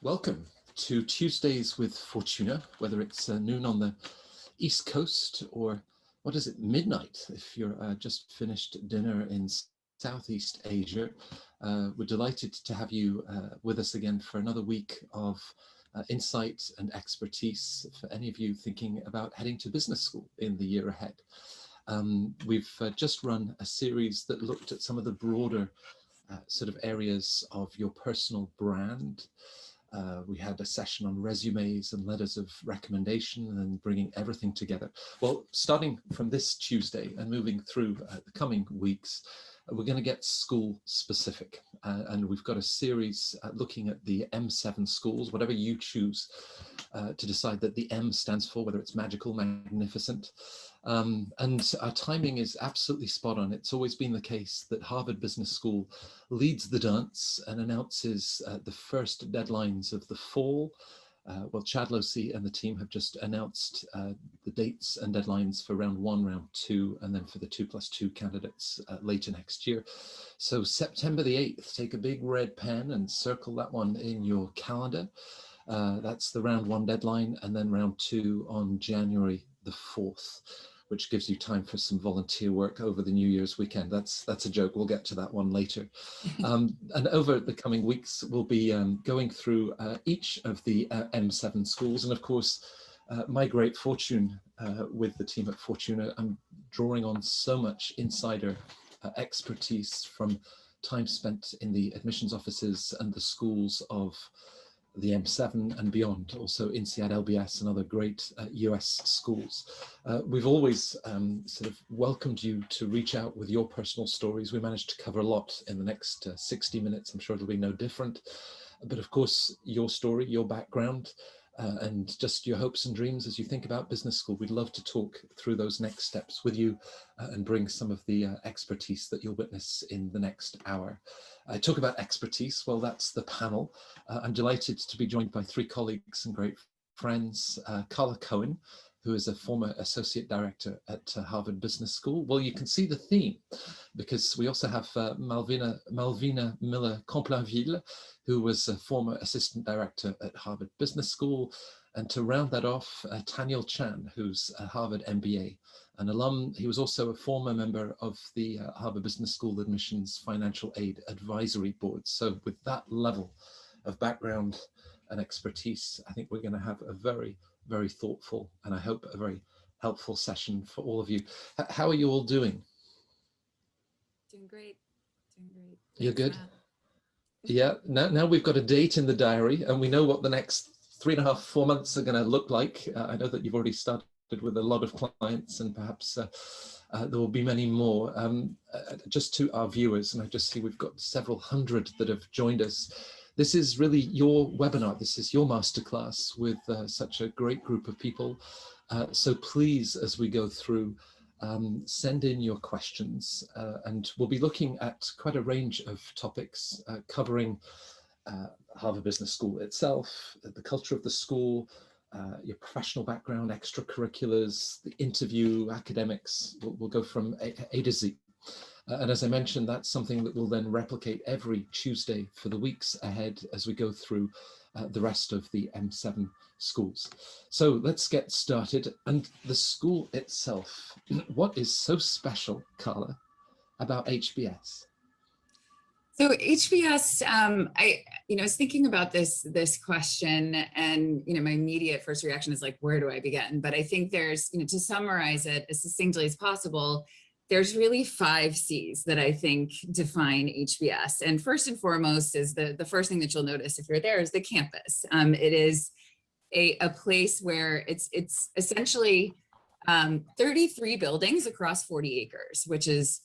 Welcome to Tuesdays with Fortuna, whether it's noon on the East Coast or what is it, midnight if you're just finished dinner in Southeast Asia. We're delighted to have you with us again for another week of insight and expertise for any of you thinking about heading to business school in the year ahead. We've just run a series that looked at some of the broader sort of areas of your personal brand. We had a session on resumes and letters of recommendation and bringing everything together. Well, starting from this Tuesday and moving through the coming weeks, we're going to get school specific. And we've got a series looking at the M7 schools, whatever you choose to decide that the M stands for, whether it's magical, magnificent. And our timing is absolutely spot on. It's always been the case that Harvard Business School leads the dance and announces the first deadlines of the fall. Well, Chad Losey and the team have just announced the dates and deadlines for round 1, round 2, and then for the 2+2 candidates later next year. So September the 8th, take a big red pen and circle that one in your calendar. That's the round 1 deadline, and then round 2 on January the 4th. Which gives you time for some volunteer work over the New Year's weekend. That's a joke. We'll get to that one later. And over the coming weeks, we'll be going through each of the M7 schools. And of course, my great fortune with the team at Fortuna, I'm drawing on so much insider expertise from time spent in the admissions offices and the schools of the M7 and beyond, also INSEAD, LBS and other great US schools. We've always sort of welcomed you to reach out with your personal stories. We managed to cover a lot in the next 60 minutes. I'm sure it'll be no different. But of course, your story, your background, and just your hopes and dreams as you think about business school. We'd love to talk through those next steps with you and bring some of the expertise that you'll witness in the next hour. I talk about expertise, well, that's the panel. I'm delighted to be joined by 3 colleagues and great friends. Karla Cohen, who is a former associate director at Harvard Business School. Well, you can see the theme because we also have Malvina Miller Complainville, who was a former assistant director at Harvard Business School. And to round that off, Taniel Chan, who's a Harvard MBA, an alum. He was also a former member of the Harvard Business School Admissions Financial Aid Advisory Board. So with that level of background and expertise, I think we're going to have a very, very thoughtful and I hope a very helpful session for all of you. How are you all doing? Doing great. Doing great. You're good? Yeah, now we've got a date in the diary and we know what the next 3.5, 4 months are going to look like. I know that you've already started with a lot of clients and perhaps there will be many more. Just to our viewers, and I just see we've got several hundred that have joined us. This is really your webinar. This is your masterclass with such a great group of people. So please, as we go through, send in your questions and we'll be looking at quite a range of topics covering Harvard Business School itself, the culture of the school, your professional background, extracurriculars, the interview, academics. We'll go from A to Z. And as I mentioned, that's something that will then replicate every Tuesday for the weeks ahead as we go through the rest of the M7 schools. So let's get started. And the school itself, what is so special, Karla, about HBS? So HBS, I was thinking about this question, and my immediate first reaction is like, where do I begin? But I think there's, to summarize it as succinctly as possible, there's really 5 C's that I think define HBS. And first and foremost is the first thing that you'll notice if you're there is the campus. It is a place where it's essentially 33 buildings across 40 acres, which is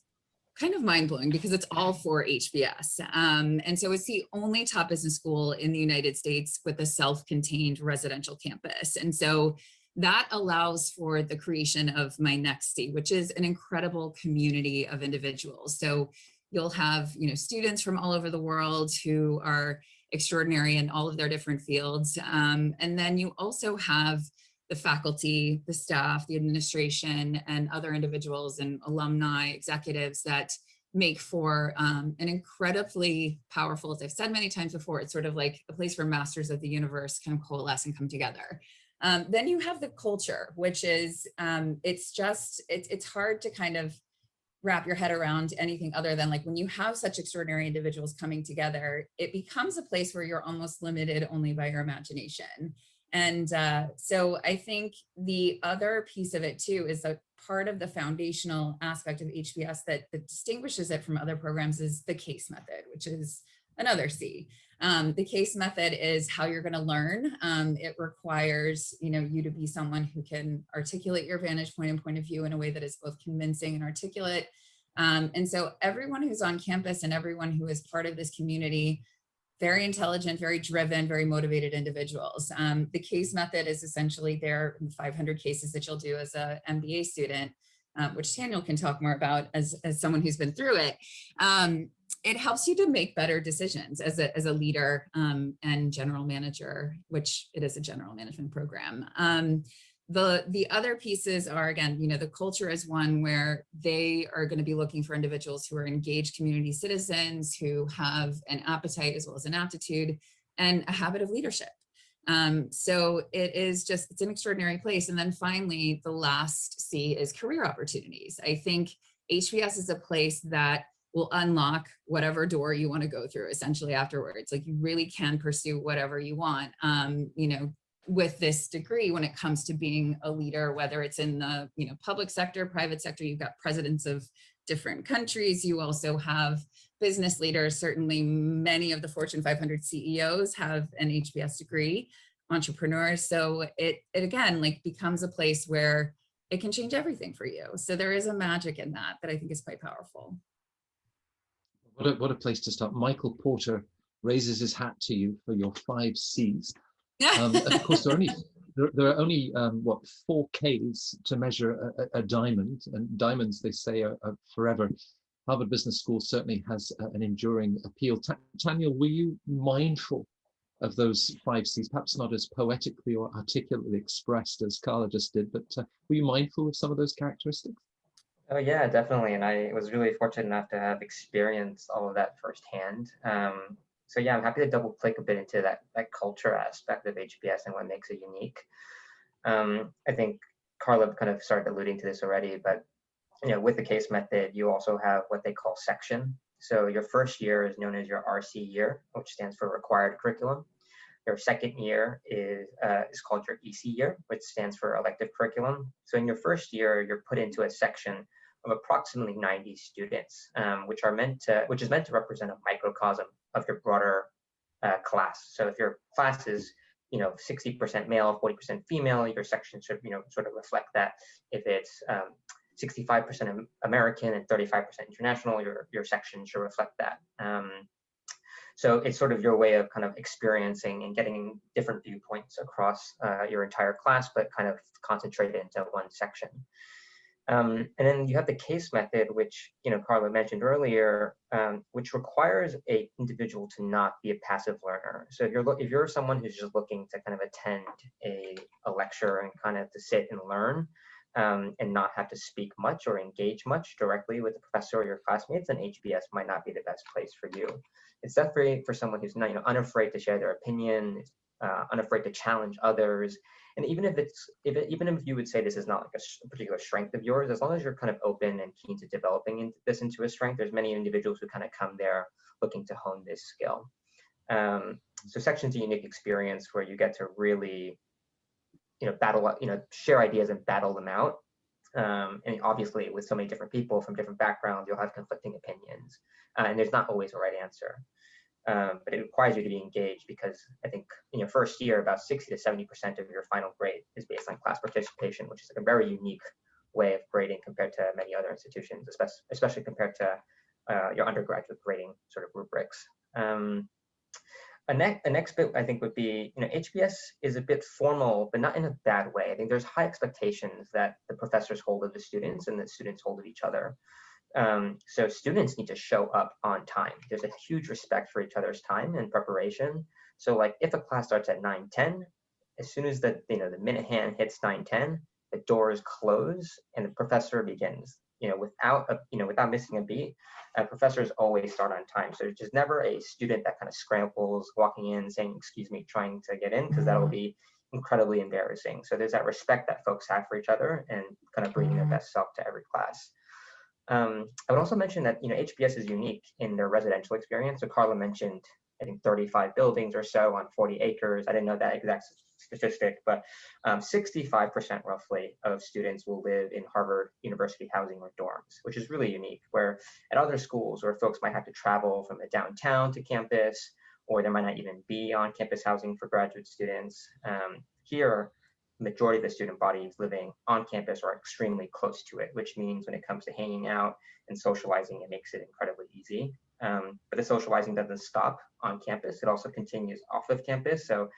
kind of mind-blowing because it's all for HBS. And so it's the only top business school in the United States with a self-contained residential campus. And so that allows for the creation of my next C, which is an incredible community of individuals. So you'll have, students from all over the world who are extraordinary in all of their different fields. And then you also have the faculty, the staff, the administration, and other individuals and alumni, executives that make for an incredibly powerful, as I've said many times before, it's sort of like a place where masters of the universe kind of coalesce and come together. Then you have the culture, which is, it's hard to kind of wrap your head around anything other than like when you have such extraordinary individuals coming together, it becomes a place where you're almost limited only by your imagination. And so I think the other piece of it too is that part of the foundational aspect of HBS that distinguishes it from other programs is the case method, which is another C. The case method is how you're going to learn. It requires, you to be someone who can articulate your vantage point and point of view in a way that is both convincing and articulate. And so everyone who's on campus and everyone who is part of this community, very intelligent, very driven, very motivated individuals. The case method is essentially there in 500 cases that you'll do as an MBA student, which Taniel can talk more about as someone who's been through it. It helps you to make better decisions as a leader and general manager, which it is a general management program. The other pieces are, again, the culture is one where they are going to be looking for individuals who are engaged community citizens, who have an appetite as well as an aptitude and a habit of leadership. So it's an extraordinary place. And then finally, the last C is career opportunities. I think HBS is a place that will unlock whatever door you want to go through essentially afterwards. Like you really can pursue whatever you want, with this degree when it comes to being a leader, whether it's in the public sector, private sector. You've got presidents of different countries. You also have business leaders. Certainly many of the Fortune 500 CEOs have an HBS degree, entrepreneurs. So it again, like becomes a place where it can change everything for you. So there is a magic in that I think is quite powerful. What a place to start. Michael Porter raises his hat to you for your 5 C's. Of course, there are only 4 Ks to measure a diamond, and diamonds, they say, are forever. Harvard Business School certainly has an enduring appeal. Taniel, were you mindful of those 5 Cs, perhaps not as poetically or articulately expressed as Karla just did, but were you mindful of some of those characteristics? Oh yeah, definitely. And I was really fortunate enough to have experienced all of that firsthand. So yeah, I'm happy to double click a bit into that culture aspect of HBS and what makes it unique. I think Karla kind of started alluding to this already, but with the case method, you also have what they call section. So your first year is known as your RC year, which stands for required curriculum. Your second year is called your EC year, which stands for elective curriculum. So in your first year, you're put into a section of approximately 90 students, which is meant to represent a microcosm of your broader class. So if your class is 60% male, 40% female, your section should sort of reflect that. If it's 65% American and 35% international, your section should reflect that. So it's sort of your way of kind of experiencing and getting different viewpoints across your entire class, but kind of concentrated into one section. And then you have the case method, which Karla mentioned earlier, which requires an individual to not be a passive learner. So if you're someone who's just looking to kind of attend a lecture and kind of to sit and learn, and not have to speak much or engage much directly with the professor or your classmates, then HBS might not be the best place for you. It's definitely for someone who's not unafraid to share their opinion, unafraid to challenge others. And even if you would say this is not like a particular strength of yours, as long as you're kind of open and keen to developing this into a strength, there's many individuals who kind of come there looking to hone this skill. So section's a unique experience where you get to really, share ideas and battle them out. And obviously with so many different people from different backgrounds, you'll have conflicting opinions, and there's not always a right answer. But it requires you to be engaged because I think in your first year, about 60 to 70% of your final grade is based on class participation, which is like a very unique way of grading compared to many other institutions, especially compared to your undergraduate grading sort of rubrics. A next bit I think would be, HBS is a bit formal, but not in a bad way. I think there's high expectations that the professors hold of the students and the students hold of each other. So students need to show up on time. There's a huge respect for each other's time and preparation. So like if a class starts at 9:10, as soon as the minute hand hits 9:10, the doors close and the professor begins without missing a beat, professors always start on time. So there's just never a student that kind of scrambles walking in saying, excuse me, trying to get in, because that will be incredibly embarrassing. So there's that respect that folks have for each other and kind of bringing their best self to every class. I would also mention that, HBS is unique in their residential experience. So Karla mentioned, I think, 35 buildings or so on 40 acres. I didn't know that exact statistic, but 65% roughly of students will live in Harvard University housing or dorms, which is really unique, where at other schools where folks might have to travel from the downtown to campus, or there might not even be on-campus housing for graduate students. Here, the majority of the student body is living on campus or extremely close to it, which means when it comes to hanging out and socializing, it makes it incredibly easy. But the socializing doesn't stop on campus. It also continues off of campus. So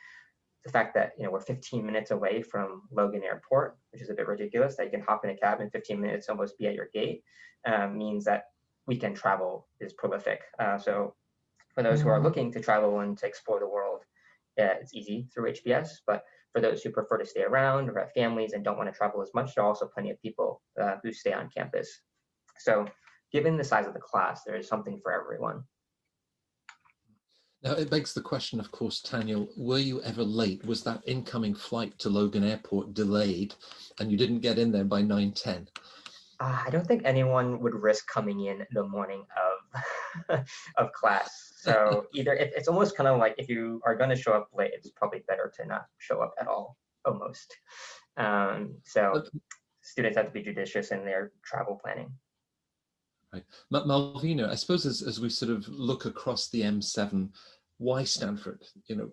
the fact that we're 15 minutes away from Logan Airport, which is a bit ridiculous, that you can hop in a cab in 15 minutes, almost be at your gate, means that weekend travel is prolific. So for those who are looking to travel and to explore the world, it's easy through HBS. But for those who prefer to stay around or have families and don't want to travel as much, there are also plenty of people who stay on campus. So given the size of the class, there is something for everyone. Now, it begs the question, of course, Taniel, were you ever late? Was that incoming flight to Logan Airport delayed and you didn't get in there by 9:10? I don't think anyone would risk coming in the morning of of class. So either it's almost kind of like, if you are going to show up late, it's probably better to not show up at all, almost. So students have to be judicious in their travel planning. Right. Malvina, I suppose as we sort of look across the M7, why Stanford?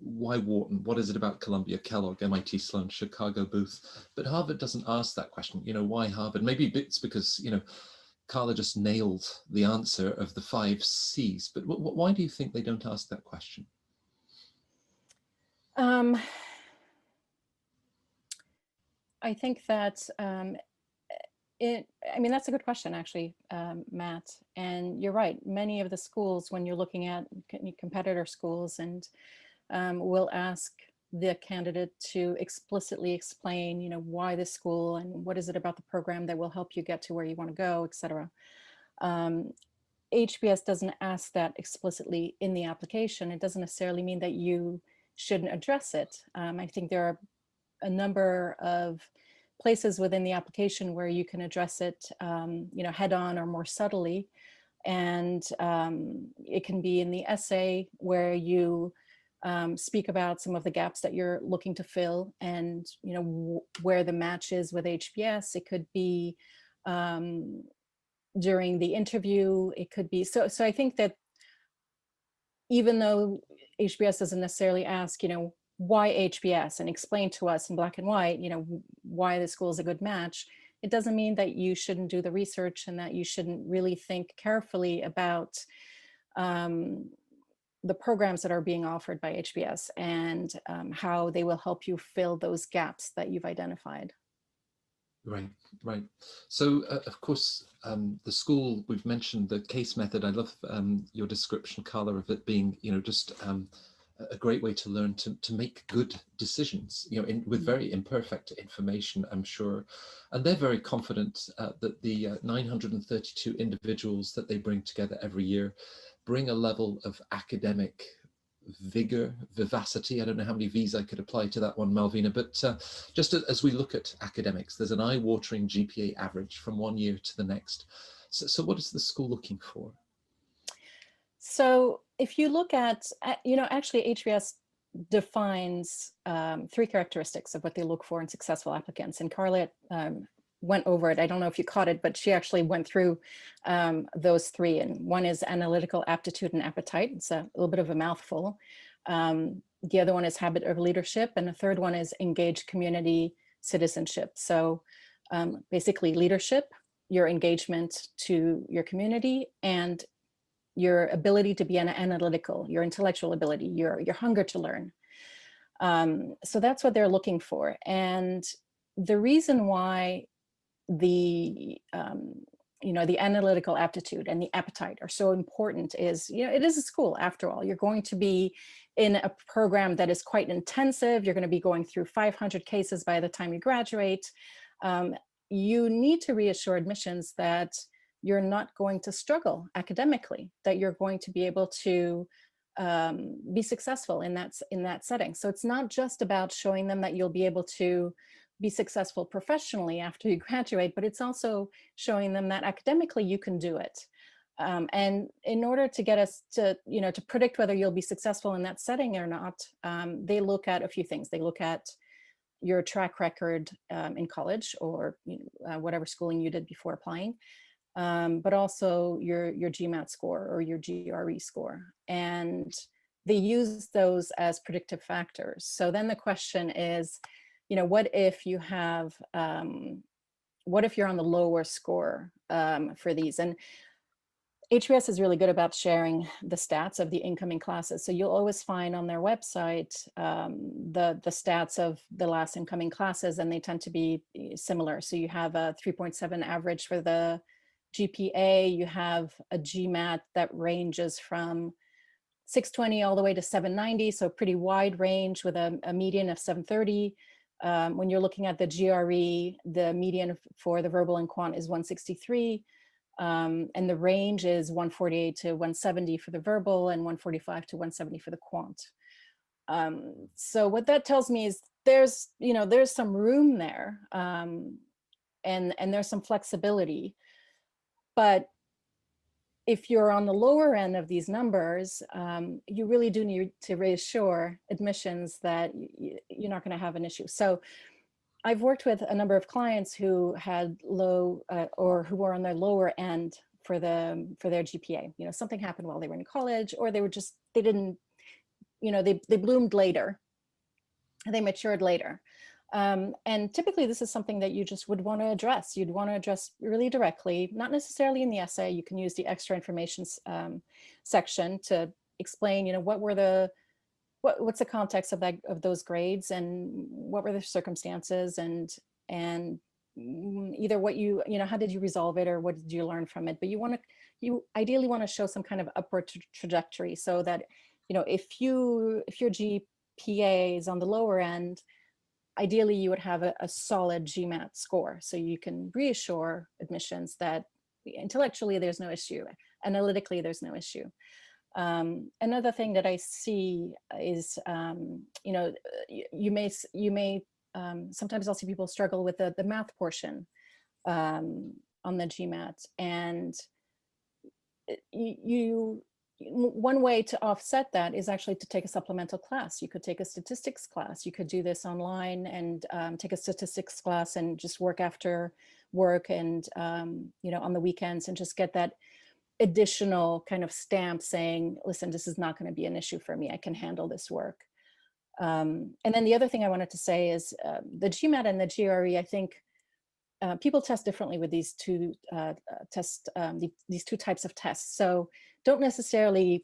Why Wharton? What is it about Columbia, Kellogg, MIT, Sloan, Chicago, Booth? But Harvard doesn't ask that question. Why Harvard? Maybe it's because, Karla just nailed the answer of the 5 C's. But why do you think they don't ask that question? I think that that's a good question, actually, Matt. And you're right. Many of the schools, when you're looking at competitor schools, and will ask the candidate to explicitly explain, why this school and what is it about the program that will help you get to where you want to go, et cetera. HBS doesn't ask that explicitly in the application. It doesn't necessarily mean that you shouldn't address it. I think there are a number of places within the application where you can address it, head on or more subtly. And it can be in the essay where you speak about some of the gaps that you're looking to fill, and where the match is with HBS. It could be during the interview. It could be so I think that even though HBS doesn't necessarily ask, why HBS, and explain to us in black and white, why the school is a good match, it doesn't mean that you shouldn't do the research and that you shouldn't really think carefully about the programs that are being offered by HBS and how they will help you fill those gaps that you've identified. Right. So, of course, the school, we've mentioned the case method. I love your description, Karla, of it being, just a great way to learn to make good decisions, with very imperfect information, I'm sure. And they're very confident that the 932 individuals that they bring together every year bring a level of academic vigor, vivacity. I don't know how many V's I could apply to that one, Malvina, but just as we look at academics, there's an eye-watering GPA average from one year to the next. So what is the school looking for? So if you look at, actually HBS defines 3 characteristics of what they look for in successful applicants. And Karla went over it. I don't know if you caught it, but she actually went through those 3. And one is analytical aptitude and appetite. It's a little bit of a mouthful. The other one is habit of leadership. And the third one is engaged community citizenship. So basically leadership, your engagement to your community, and your ability to be analytical, your intellectual ability, your hunger to learn. So that's what they're looking for. And the reason why the analytical aptitude and the appetite are so important is, it is a school after all. You're going to be in a program that is quite intensive. You're going to be going through 500 cases by the time you graduate. you need to reassure admissions that you're not going to struggle academically, that you're going to be able to be successful in that setting. So it's not just about showing them that you'll be able to be successful professionally after you graduate, but it's also showing them that academically you can do it. And in order to get us to, to predict whether you'll be successful in that setting or not, they look at a few things. They look at your track record in college or whatever schooling you did before applying, but also your GMAT score or your GRE score. And they use those as predictive factors. So then the question is, what if you have, what if you're on the lower score for these? And HBS is really good about sharing the stats of the incoming classes. So you'll always find on their website the stats of the last incoming classes, and they tend to be similar. So you have a 3.7 average for the GPA, you have a GMAT that ranges from 620 all the way to 790, so pretty wide range with a median of 730. When you're looking at the GRE, the median for the verbal and quant is 163. And the range is 148 to 170 for the verbal and 145 to 170 for the quant. So what that tells me is there's some room there, and there's some flexibility. But if you're on the lower end of these numbers, you really do need to reassure admissions that you're not going to have an issue. So I've worked with a number of clients who had low or who were on their lower end for their GPA. Something happened while they were in college, or they didn't, they bloomed later, they matured later. And typically this is something that you just would want to address. You'd want to address really directly, not necessarily in the essay. You can use the extra information section to explain, what's the context of those grades, and what were the circumstances, and either how did you resolve it, or what did you learn from it? But you ideally want to show some kind of upward trajectory, so that if your GPA is on the lower end, ideally you would have a solid GMAT score, so you can reassure admissions that intellectually there's no issue, analytically there's no issue. Another thing that I see is, you may sometimes I'll see people struggle with the math portion on the GMAT, and one way to offset that is actually to take a supplemental class. You could take a statistics class. You could do this online and take a statistics class and just work after work and on the weekends, and just get that additional kind of stamp saying, listen, this is not going to be an issue for me. I can handle this work. And then the other thing I wanted to say is the GMAT and the GRE, I think people test differently with these two these two types of tests. So don't necessarily,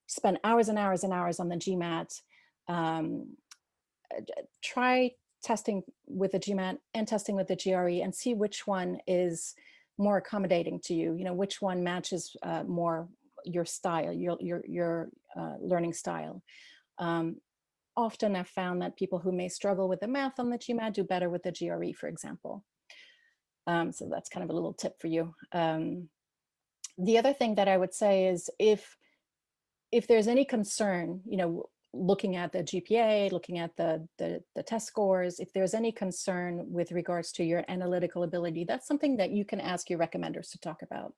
spend hours and hours and hours on the GMAT. Try testing with the GMAT and testing with the GRE and see which one is more accommodating to you, which one matches more your style, your learning style. Often I've found that people who may struggle with the math on the GMAT do better with the GRE, for example. So that's kind of a little tip for you. The other thing that I would say is if there's any concern, looking at the GPA, looking at the test scores, if there's any concern with regards to your analytical ability, that's something that you can ask your recommenders to talk about.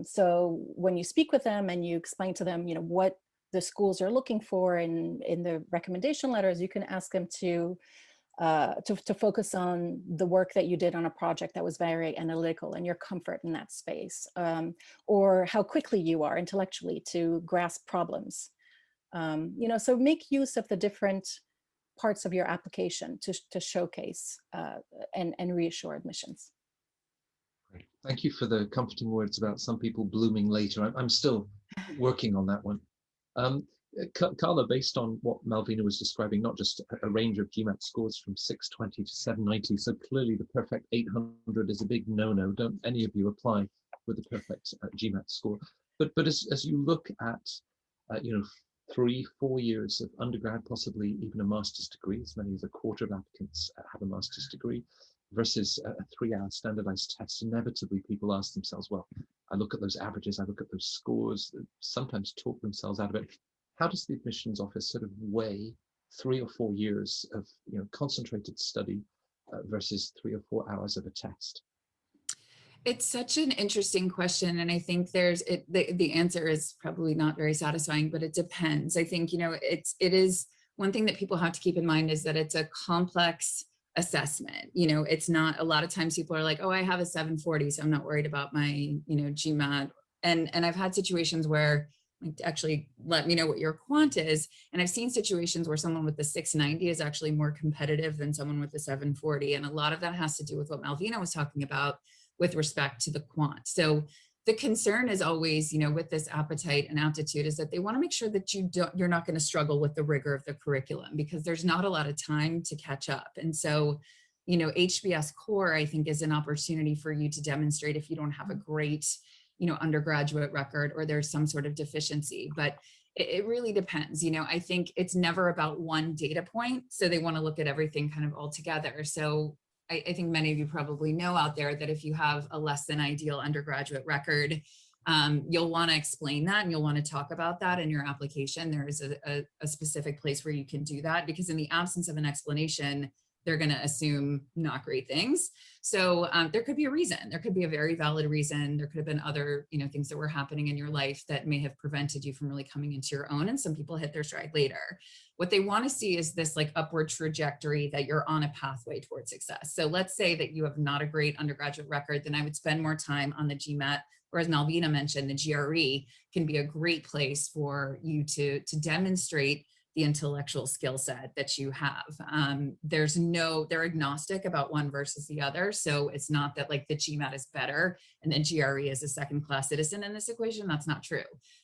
So when you speak with them and you explain to them, what the schools are looking for in the recommendation letters, you can ask them to focus on the work that you did on a project that was very analytical and your comfort in that space, or how quickly you are intellectually to grasp problems. So make use of the different parts of your application to showcase and reassure admissions. Great. Thank you for the comforting words about some people blooming later. I'm still working on that one. Karla, based on what Malvina was describing, not just a range of GMAT scores from 620 to 790, so clearly the perfect 800 is a big no-no. Don't any of you apply with the perfect GMAT score. But as you look at 3-4 years of undergrad, possibly even a master's degree, as many as a quarter of applicants have a master's degree, versus a 3-hour standardized test. Inevitably, people ask themselves, well, I look at those averages, I look at those scores, sometimes talk themselves out of it. How does the admissions office sort of weigh 3 or 4 years of concentrated study versus 3 or 4 hours of a test? It's such an interesting question. And I think the answer is probably not very satisfying, but it depends. I think, it is one thing that people have to keep in mind is that it's a complex assessment. It's not, a lot of times people are like, oh, I have a 740, so I'm not worried about my, GMAT. And I've had situations where, like, actually let me know what your quant is. And I've seen situations where someone with the 690 is actually more competitive than someone with the 740. And a lot of that has to do with what Malvina was talking about with respect to the quant. So the concern is always, with this appetite and aptitude, is that they want to make sure that you're not going to struggle with the rigor of the curriculum, because there's not a lot of time to catch up. And so, HBS core, I think, is an opportunity for you to demonstrate if you don't have a great, undergraduate record, or there's some sort of deficiency. But it really depends. I think it's never about one data point. So they want to look at everything kind of all together. So I think many of you probably know out there that if you have a less than ideal undergraduate record, you'll want to explain that, and you'll want to talk about that in your application. There is a specific place where you can do that, because in the absence of an explanation, they're going to assume not great things. So there could be a reason. There could be a very valid reason. There could have been other, things that were happening in your life that may have prevented you from really coming into your own. And some people hit their stride later. What they want to see is this like upward trajectory, that you're on a pathway towards success. So let's say that you have not a great undergraduate record, then I would spend more time on the GMAT, or as Malvina mentioned, the GRE can be a great place for you to demonstrate the intellectual skill set that you have. They're agnostic about one versus the other. So it's not that like the GMAT is better and then GRE is a second-class citizen in this equation. That's not true.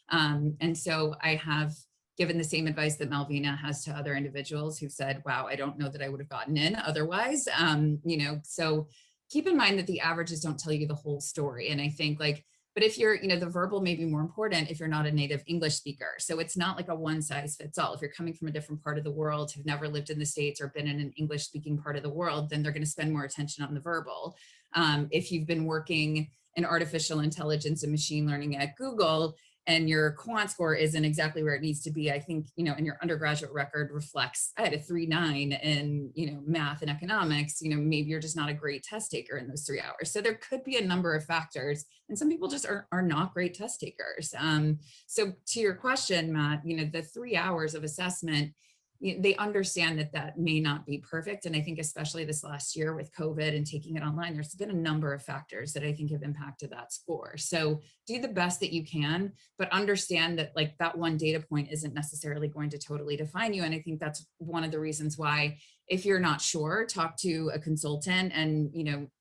And so I have given the same advice that Malvina has to other individuals who've said, wow, I don't know that I would have gotten in otherwise. So keep in mind that the averages don't tell you the whole story. And I think but if you're, the verbal may be more important if you're not a native English speaker. So it's not like a one size fits all. If you're coming from a different part of the world, have never lived in the States or been in an English speaking part of the world, then they're going to spend more attention on the verbal. If you've been working in artificial intelligence and machine learning at Google, and your quant score isn't exactly where it needs to be, I think, and your undergraduate record reflects, I had a 3.9 in, math and economics, maybe you're just not a great test taker in those 3 hours. So there could be a number of factors, and some people just are not great test takers. So to your question, Matt, the 3 hours of assessment, they understand that may not be perfect. And I think especially this last year with COVID and taking it online, there's been a number of factors that I think have impacted that score. So do the best that you can, but understand that that one data point isn't necessarily going to totally define you. And I think that's one of the reasons why, if you're not sure, talk to a consultant and,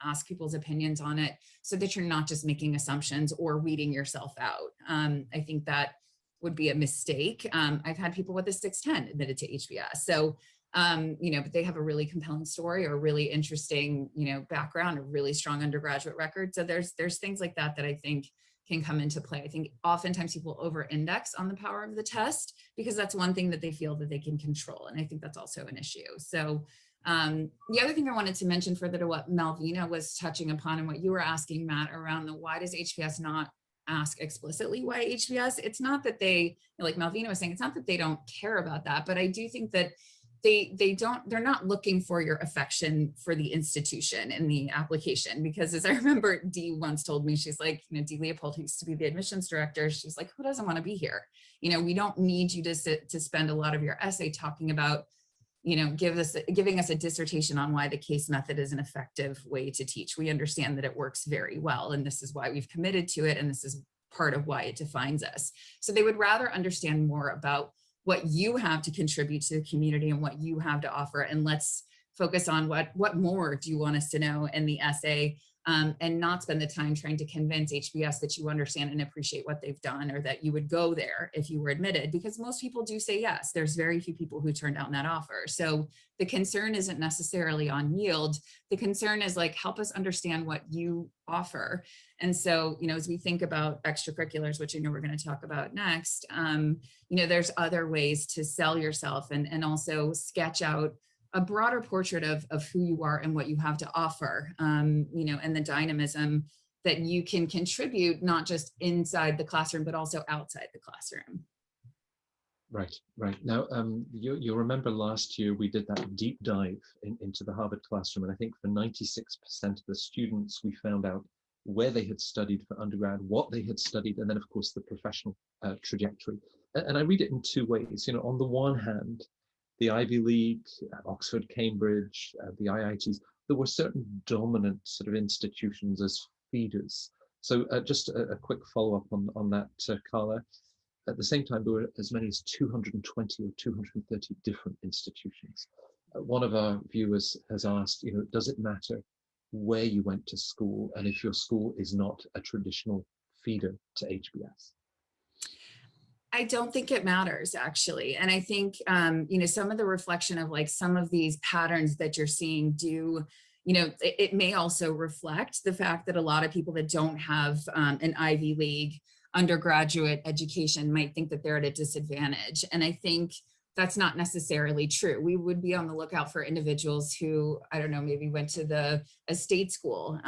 ask people's opinions on it, so that you're not just making assumptions or weeding yourself out. I think that would be a mistake. I've had people with a 610 admitted to HBS. So, but they have a really compelling story or a really interesting, background, a really strong undergraduate record. So there's things like that I think can come into play. I think oftentimes people over-index on the power of the test, because that's one thing that they feel that they can control. And I think that's also an issue. So the other thing I wanted to mention further to what Malvina was touching upon and what you were asking, Matt, around the why does HBS not ask explicitly why HBS? It's not that they, like Malvina was saying, it's not that they don't care about that, but I do think that they're not looking for your affection for the institution in the application. Because as I remember, Dee once told me, she's like, Dee Leopold, who used to be the admissions director, she's like, who doesn't want to be here? We don't need you to spend a lot of your essay talking about, giving us a dissertation on why the case method is an effective way to teach. We understand that it works very well, and this is why we've committed to it, and this is part of why it defines us. So they would rather understand more about what you have to contribute to the community and what you have to offer, and let's focus on what more do you want us to know in the essay, and not spend the time trying to convince HBS that you understand and appreciate what they've done, or that you would go there if you were admitted, because most people do say yes. There's very few people who turn down that offer. So the concern isn't necessarily on yield. The concern is help us understand what you offer. And so, as we think about extracurriculars, which I know we're going to talk about next, there's other ways to sell yourself and also sketch out a broader portrait of who you are and what you have to offer, you know, and the dynamism that you can contribute, not just inside the classroom, but also outside the classroom. Right, right. Now, you'll remember last year we did that deep dive into the Harvard classroom, and I think for 96% of the students, we found out where they had studied for undergrad, what they had studied, and then of course the professional trajectory. And I read it in two ways. You know, on the one hand, the Ivy League, Oxford, Cambridge, the IITs, there were certain dominant sort of institutions as feeders. So just a quick follow-up on that, Karla. At the same time, there were as many as 220 or 230 different institutions. One of our viewers has asked, you know, does it matter where you went to school and if your school is not a traditional feeder to HBS? I don't think it matters, actually. And I think, you know, some of the reflection of like some of these patterns that you're seeing do, you know, it may also reflect the fact that a lot of people that don't have an Ivy League undergraduate education might think that they're at a disadvantage. And I think that's not necessarily true. We would be on the lookout for individuals who, I don't know, maybe went to a state school,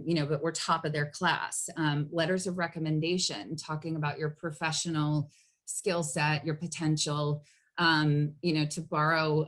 you know, but were top of their class. Letters of recommendation, talking about your professional skill set, your potential, you know, to borrow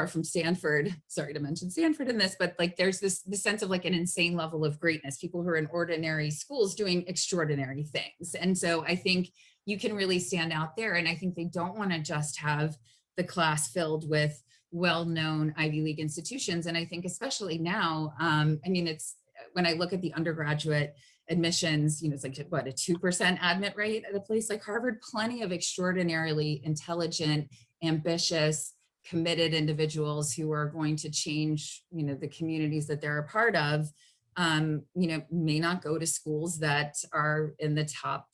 from Stanford, sorry to mention Stanford in this, but like there's this sense of like an insane level of greatness, people who are in ordinary schools doing extraordinary things. And so I think you can really stand out there. And I think they don't want to just have the class filled with well-known Ivy League institutions. And I think especially now, I mean, it's when I look at the undergraduate admissions, you know, it's like what, a 2% admit rate at a place like Harvard. Plenty of extraordinarily intelligent, ambitious, committed individuals who are going to change, you know, the communities that they're a part of, you know, may not go to schools that are in the top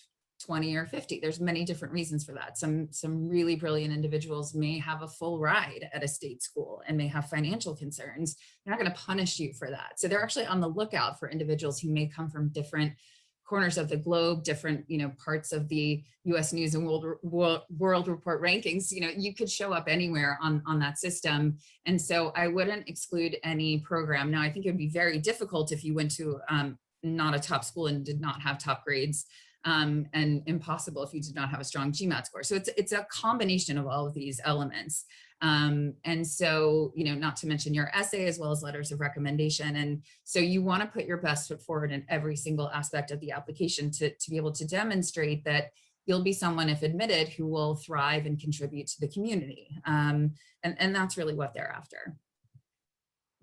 20 or 50. There's many different reasons for that. Some really brilliant individuals may have a full ride at a state school and may have financial concerns. They're not going to punish you for that. So they're actually on the lookout for individuals who may come from different corners of the globe, different, you know, parts of the US News and World Report rankings. You know, you could show up anywhere on that system. And so I wouldn't exclude any program. Now, I think it would be very difficult if you went to not a top school and did not have top grades. And impossible if you did not have a strong GMAT score. So it's a combination of all of these elements. And so, you know, not to mention your essay as well as letters of recommendation. And so you want to put your best foot forward in every single aspect of the application to be able to demonstrate that you'll be someone, if admitted, who will thrive and contribute to the community. And that's really what they're after.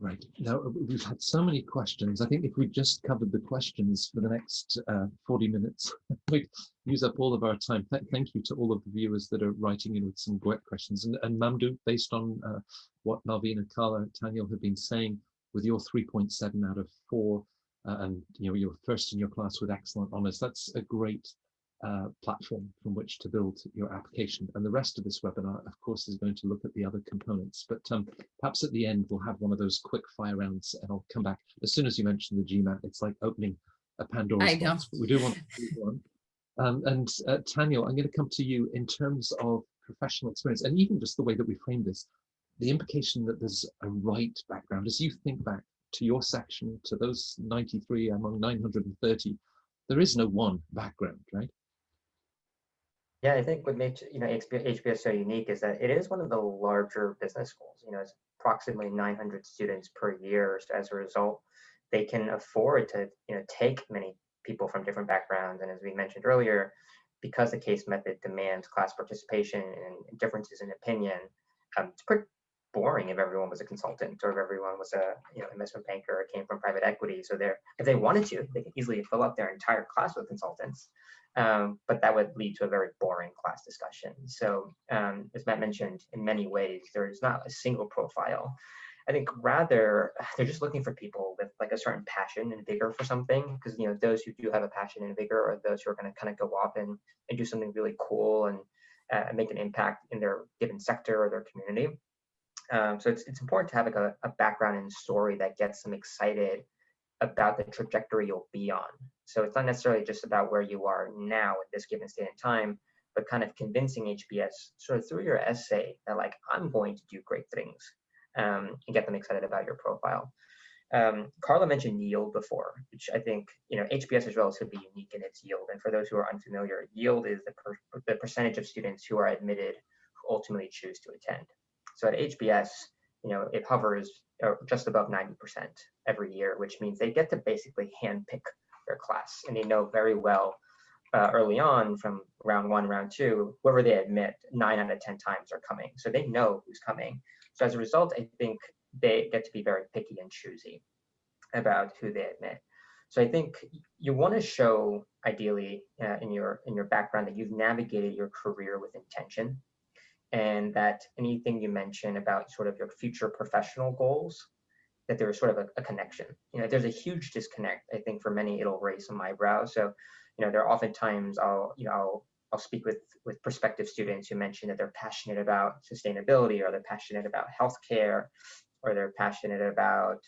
Right. Now, we've had so many questions. I think if we just covered the questions for the next 40 minutes, we'd use up all of our time. Thank you to all of the viewers that are writing in with some great questions. And Mamdouh, based on what Malvina, Karla, Taniel have been saying, with your 3.7 out of 4, and you know, you're first in your class with excellent honors, that's a great platform from which to build your application. And the rest of this webinar, of course, is going to look at the other components. But perhaps at the end, we'll have one of those quick fire rounds, and I'll come back. As soon as you mention the GMAT, it's like opening a Pandora's box. But we do want to do one. Taniel, I'm going to come to you in terms of professional experience, and even just the way that we frame this, the implication that there's a right background. As you think back to your section, to those 93 among 930, there is no one background, right? Yeah, I think what makes, you know, HBS so unique is that it is one of the larger business schools. You know, it's approximately 900 students per year. So as a result, they can afford to, you know, take many people from different backgrounds. And as we mentioned earlier, because the case method demands class participation and differences in opinion, it's pretty boring if everyone was a consultant or if everyone was a, you know, investment banker or came from private equity. So if they wanted to, they could easily fill up their entire class with consultants. But that would lead to a very boring class discussion. So as Matt mentioned, in many ways, there is not a single profile. I think rather they're just looking for people with like a certain passion and vigor for something, because, you know, those who do have a passion and vigor are those who are going to kind of go off and do something really cool and make an impact in their given sector or their community. So it's important to have like a background and story that gets them excited about the trajectory you'll be on. So it's not necessarily just about where you are now at this given state in time, but kind of convincing HBS sort of through your essay that like, I'm going to do great things. and get them excited about your profile. Karla mentioned yield before, which I think, HBS is relatively unique in its yield. And for those who are unfamiliar, yield is the percentage of students who are admitted who ultimately choose to attend. So at HBS, it hovers just above 90% every year, which means they get to basically handpick their class. And they know very well early on from round 1, round 2, whoever they admit, 9 out of 10 times are coming. So they know who's coming. So as a result, I think they get to be very picky and choosy about who they admit. So I think you want to show, ideally, in your background, that you've navigated your career with intention, and that anything you mention about sort of your future professional goals, that there's sort of a connection. If there's a huge disconnect, I think for many it'll raise some eyebrows. So, there are often times I'll speak with prospective students who mention that they're passionate about sustainability, or they're passionate about healthcare, or they're passionate about,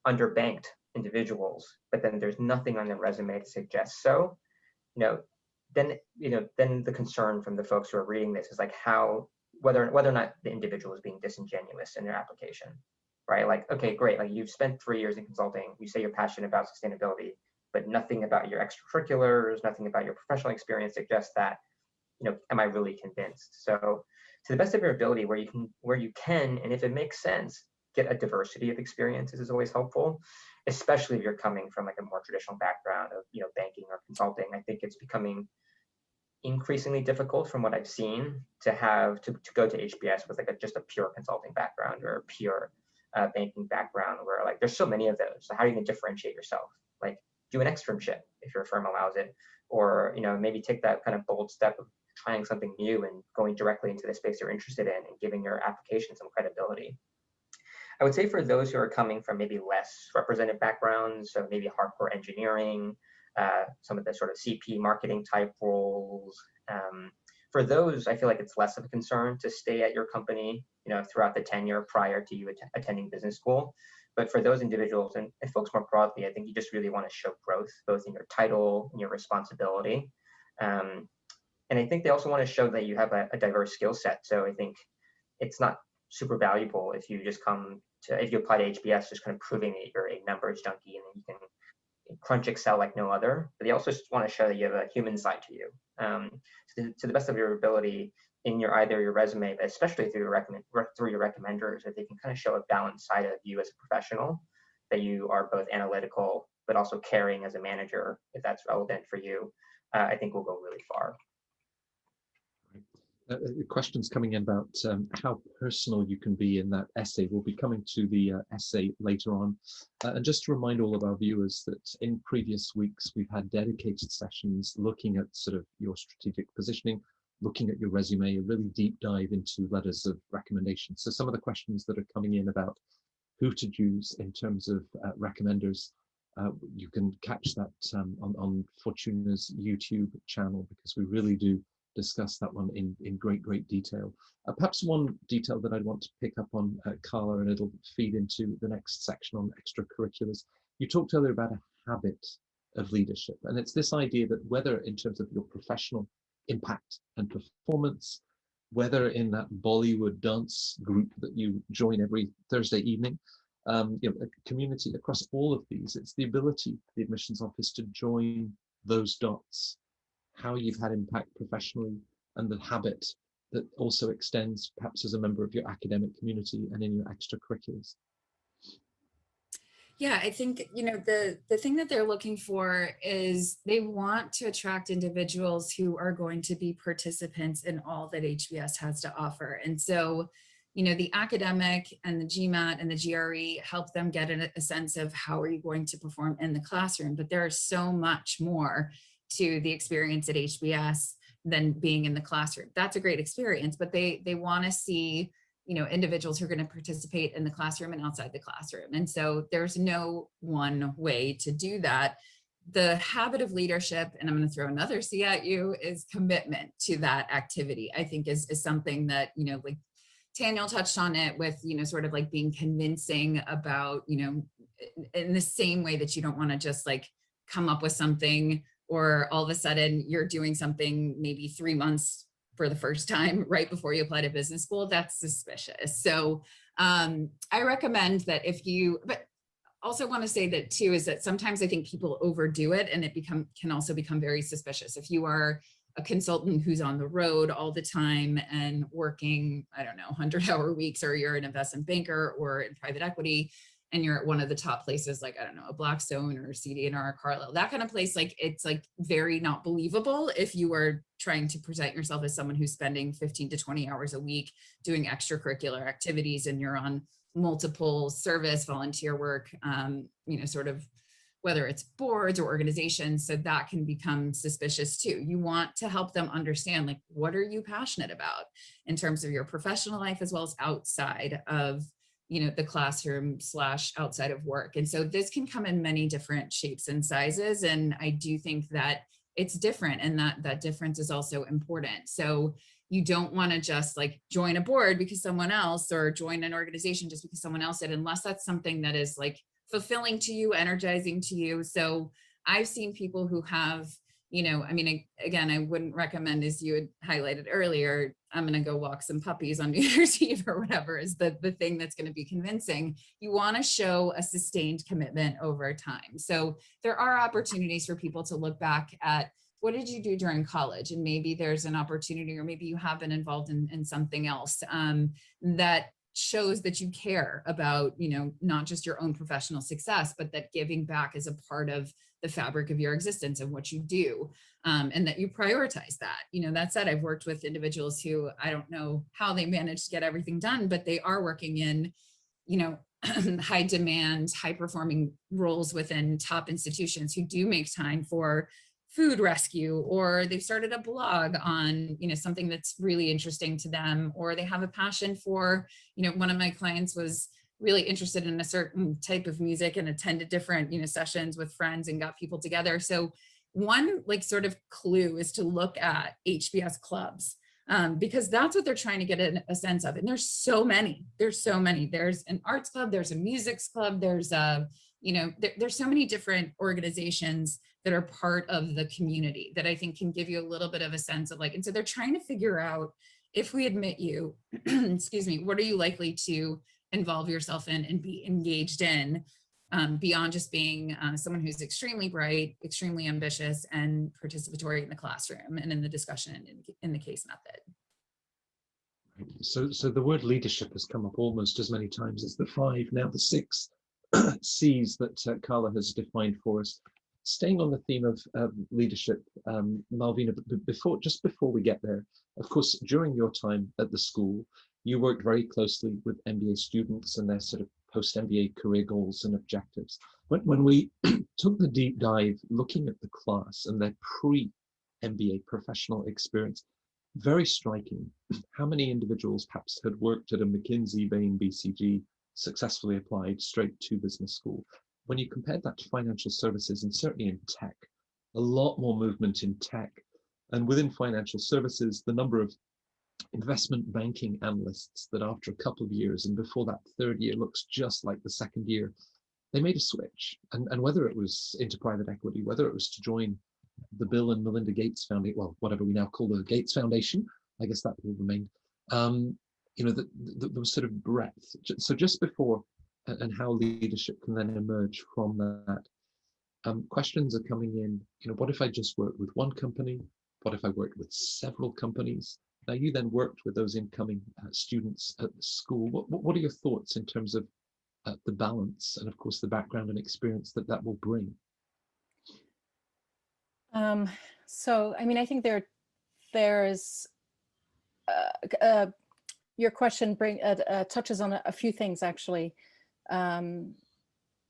underbanked individuals, but then there's nothing on their resume to suggest so. Then the concern from the folks who are reading this is like whether or not the individual is being disingenuous in their application, right? Like, okay, great. Like, you've spent 3 years in consulting. You say you're passionate about sustainability, but nothing about your extracurriculars, nothing about your professional experience suggests that, am I really convinced? So to the best of your ability, where you can, and if it makes sense, get a diversity of experiences is always helpful, especially if you're coming from like a more traditional background of, banking or consulting. I think it's becoming increasingly difficult, from what I've seen, to go to HBS with like just a pure consulting background or a pure banking background, where like there's so many of those. So how are you going to differentiate yourself? Like, do an externship if your firm allows it, or maybe take that kind of bold step of trying something new and going directly into the space you're interested in and giving your application some credibility. I would say for those who are coming from maybe less represented backgrounds, so maybe hardcore engineering, some of the sort of CP marketing type roles, for those, I feel like it's less of a concern to stay at your company, throughout the tenure prior to you attending business school. But for those individuals and folks more broadly, I think you just really want to show growth, both in your title and your responsibility. And I think they also want to show that you have a diverse skill set. So I think it's not super valuable if you just if you apply to HBS, just kind of proving that you're a numbers junkie and then you can crunch Excel like no other. But they also just want to show that you have a human side to you. To the best of your ability, in either your resume, but especially through your recommenders, that they can kind of show a balanced side of you as a professional, that you are both analytical but also caring as a manager, if that's relevant for you, I think will go really far. Questions coming in about how personal you can be in that essay. We'll be coming to the essay later on. And just to remind all of our viewers that in previous weeks, we've had dedicated sessions looking at sort of your strategic positioning, looking at your resume, a really deep dive into letters of recommendation. So some of the questions that are coming in about who to choose in terms of recommenders, you can catch that on Fortuna's YouTube channel, because we really do discuss that one in great detail. Perhaps one detail that I'd want to pick up on, Karla, and it'll feed into the next section on extracurriculars. You talked earlier about a habit of leadership, and it's this idea that whether in terms of your professional impact and performance, whether in that Bollywood dance group that you join every Thursday evening, a community across all of these, it's the ability for the admissions office to join those dots, how you've had impact professionally, and the habit that also extends perhaps as a member of your academic community and in your extracurriculars. Yeah, I think, the thing that they're looking for is they want to attract individuals who are going to be participants in all that HBS has to offer. And so, the academic and the GMAT and the GRE help them get a sense of how are you going to perform in the classroom. But there is so much more to the experience at HBS than being in the classroom. That's a great experience, but they want to see individuals who are going to participate in the classroom and outside the classroom. And so there's no one way to do that. The habit of leadership, and I'm going to throw another C at you, is commitment to that activity. I think is something that, like Taniel touched on it with, sort of like being convincing about, in the same way that you don't want to just like come up with something, or all of a sudden you're doing something maybe 3 months for the first time right before you apply to business school, that's suspicious. So I recommend that but also want to say that too, is that sometimes I think people overdo it and it can also become very suspicious. If you are a consultant who's on the road all the time and working, I don't know, 100-hour weeks, or you're an investment banker or in private equity, and you're at one of the top places, like, I don't know, a Blackstone or CD&R or Karla, that kind of place, like, it's like very not believable if you are trying to present yourself as someone who's spending 15 to 20 hours a week doing extracurricular activities, and you're on multiple service volunteer work, sort of, whether it's boards or organizations. So that can become suspicious too. You want to help them understand, like, what are you passionate about in terms of your professional life, as well as outside of, the classroom / outside of work. And so this can come in many different shapes and sizes. And I do think that it's different, and that difference is also important. So you don't want to just like join a board because someone else, or join an organization just because someone else did, unless that's something that is like fulfilling to you, energizing to you. So I've seen people who have, again, I wouldn't recommend, as you had highlighted earlier, I'm going to go walk some puppies on New Year's Eve or whatever is the thing that's going to be convincing. You want to show a sustained commitment over time. So there are opportunities for people to look back at, what did you do during college? And maybe there's an opportunity, or maybe you have been involved in something else that shows that you care about, not just your own professional success, but that giving back is a part of the fabric of your existence and what you do, and that you prioritize that. That said, I've worked with individuals who, I don't know how they manage to get everything done, but they are working in, high demand, high performing roles within top institutions, who do make time for food rescue, or they've started a blog on, something that's really interesting to them, or they have a passion for, one of my clients was really interested in a certain type of music and attended different, sessions with friends and got people together. So one like sort of clue is to look at HBS clubs, because that's what they're trying to get a sense of. And there's so many. There's an arts club, there's a music club, there's there's so many different organizations that are part of the community that I think can give you a little bit of a sense of like, and so they're trying to figure out, if we admit you, excuse me, what are you likely to involve yourself in and be engaged in, beyond just being someone who's extremely bright, extremely ambitious, and participatory in the classroom and in the discussion and in the case method. So the word leadership has come up almost as many times as the 5, now the 6 C's that Karla has defined for us. Staying on the theme of leadership, Malvina, before we get there, of course, during your time at the school, you worked very closely with MBA students and their sort of post-MBA career goals and objectives. When we took the deep dive looking at the class and their pre-MBA professional experience, very striking how many individuals perhaps had worked at a McKinsey, Bain, BCG, successfully applied straight to business school. When you compared that to financial services, and certainly in tech, a lot more movement in tech. And within financial services, the number of investment banking analysts that after a couple of years and before that third year looks just like the second year, they made a switch. And whether it was into private equity, whether it was to join the Bill and Melinda Gates Foundation, well, whatever we now call the Gates Foundation, I guess that will remain, there was sort of breadth. So just before, and how leadership can then emerge from that. Questions are coming in, what if I just worked with one company? What if I worked with several companies? Now you then worked with those incoming students at the school. What are your thoughts in terms of the balance and of course the background and experience that will bring? So, I mean, I think there's your question touches on a few things actually.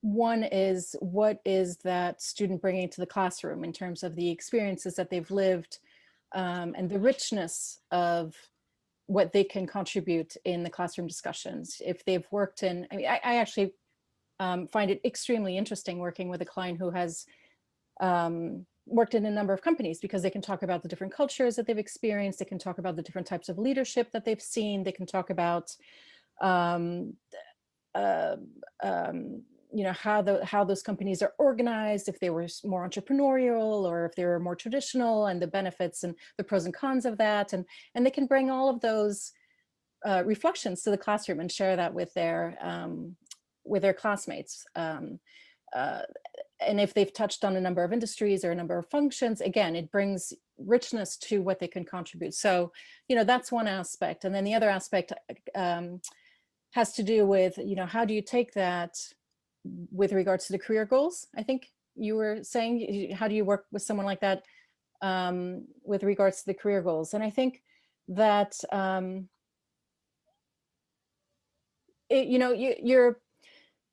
One is, what is that student bringing to the classroom in terms of the experiences that they've lived, and the richness of what they can contribute in the classroom discussions. If they've worked in, I actually find it extremely interesting working with a client who has worked in a number of companies, because they can talk about the different cultures that they've experienced. They can talk about the different types of leadership that they've seen. They can talk about how those companies are organized, if they were more entrepreneurial or if they were more traditional, and the benefits and the pros and cons of that. And they can bring all of those reflections to the classroom and share that with their classmates. And if they've touched on a number of industries or a number of functions, again, it brings richness to what they can contribute. So, that's one aspect. And then the other aspect has to do with, how do you take that with regards to the career goals? I think you were saying, how do you work with someone like that with regards to the career goals? And I think that,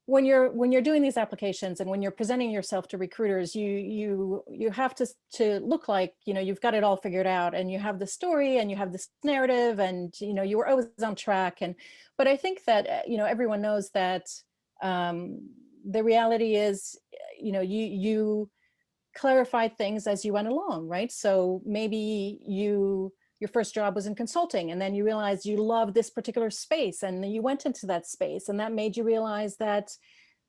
when you're doing these applications and when you're presenting yourself to recruiters, you have to look like, you've got it all figured out, and you have the story and you have this narrative, and, you were always on track. But I think that, everyone knows that the reality is, you clarified things as you went along, right? So maybe your first job was in consulting, and then you realized you loved this particular space, and then you went into that space, and that made you realize that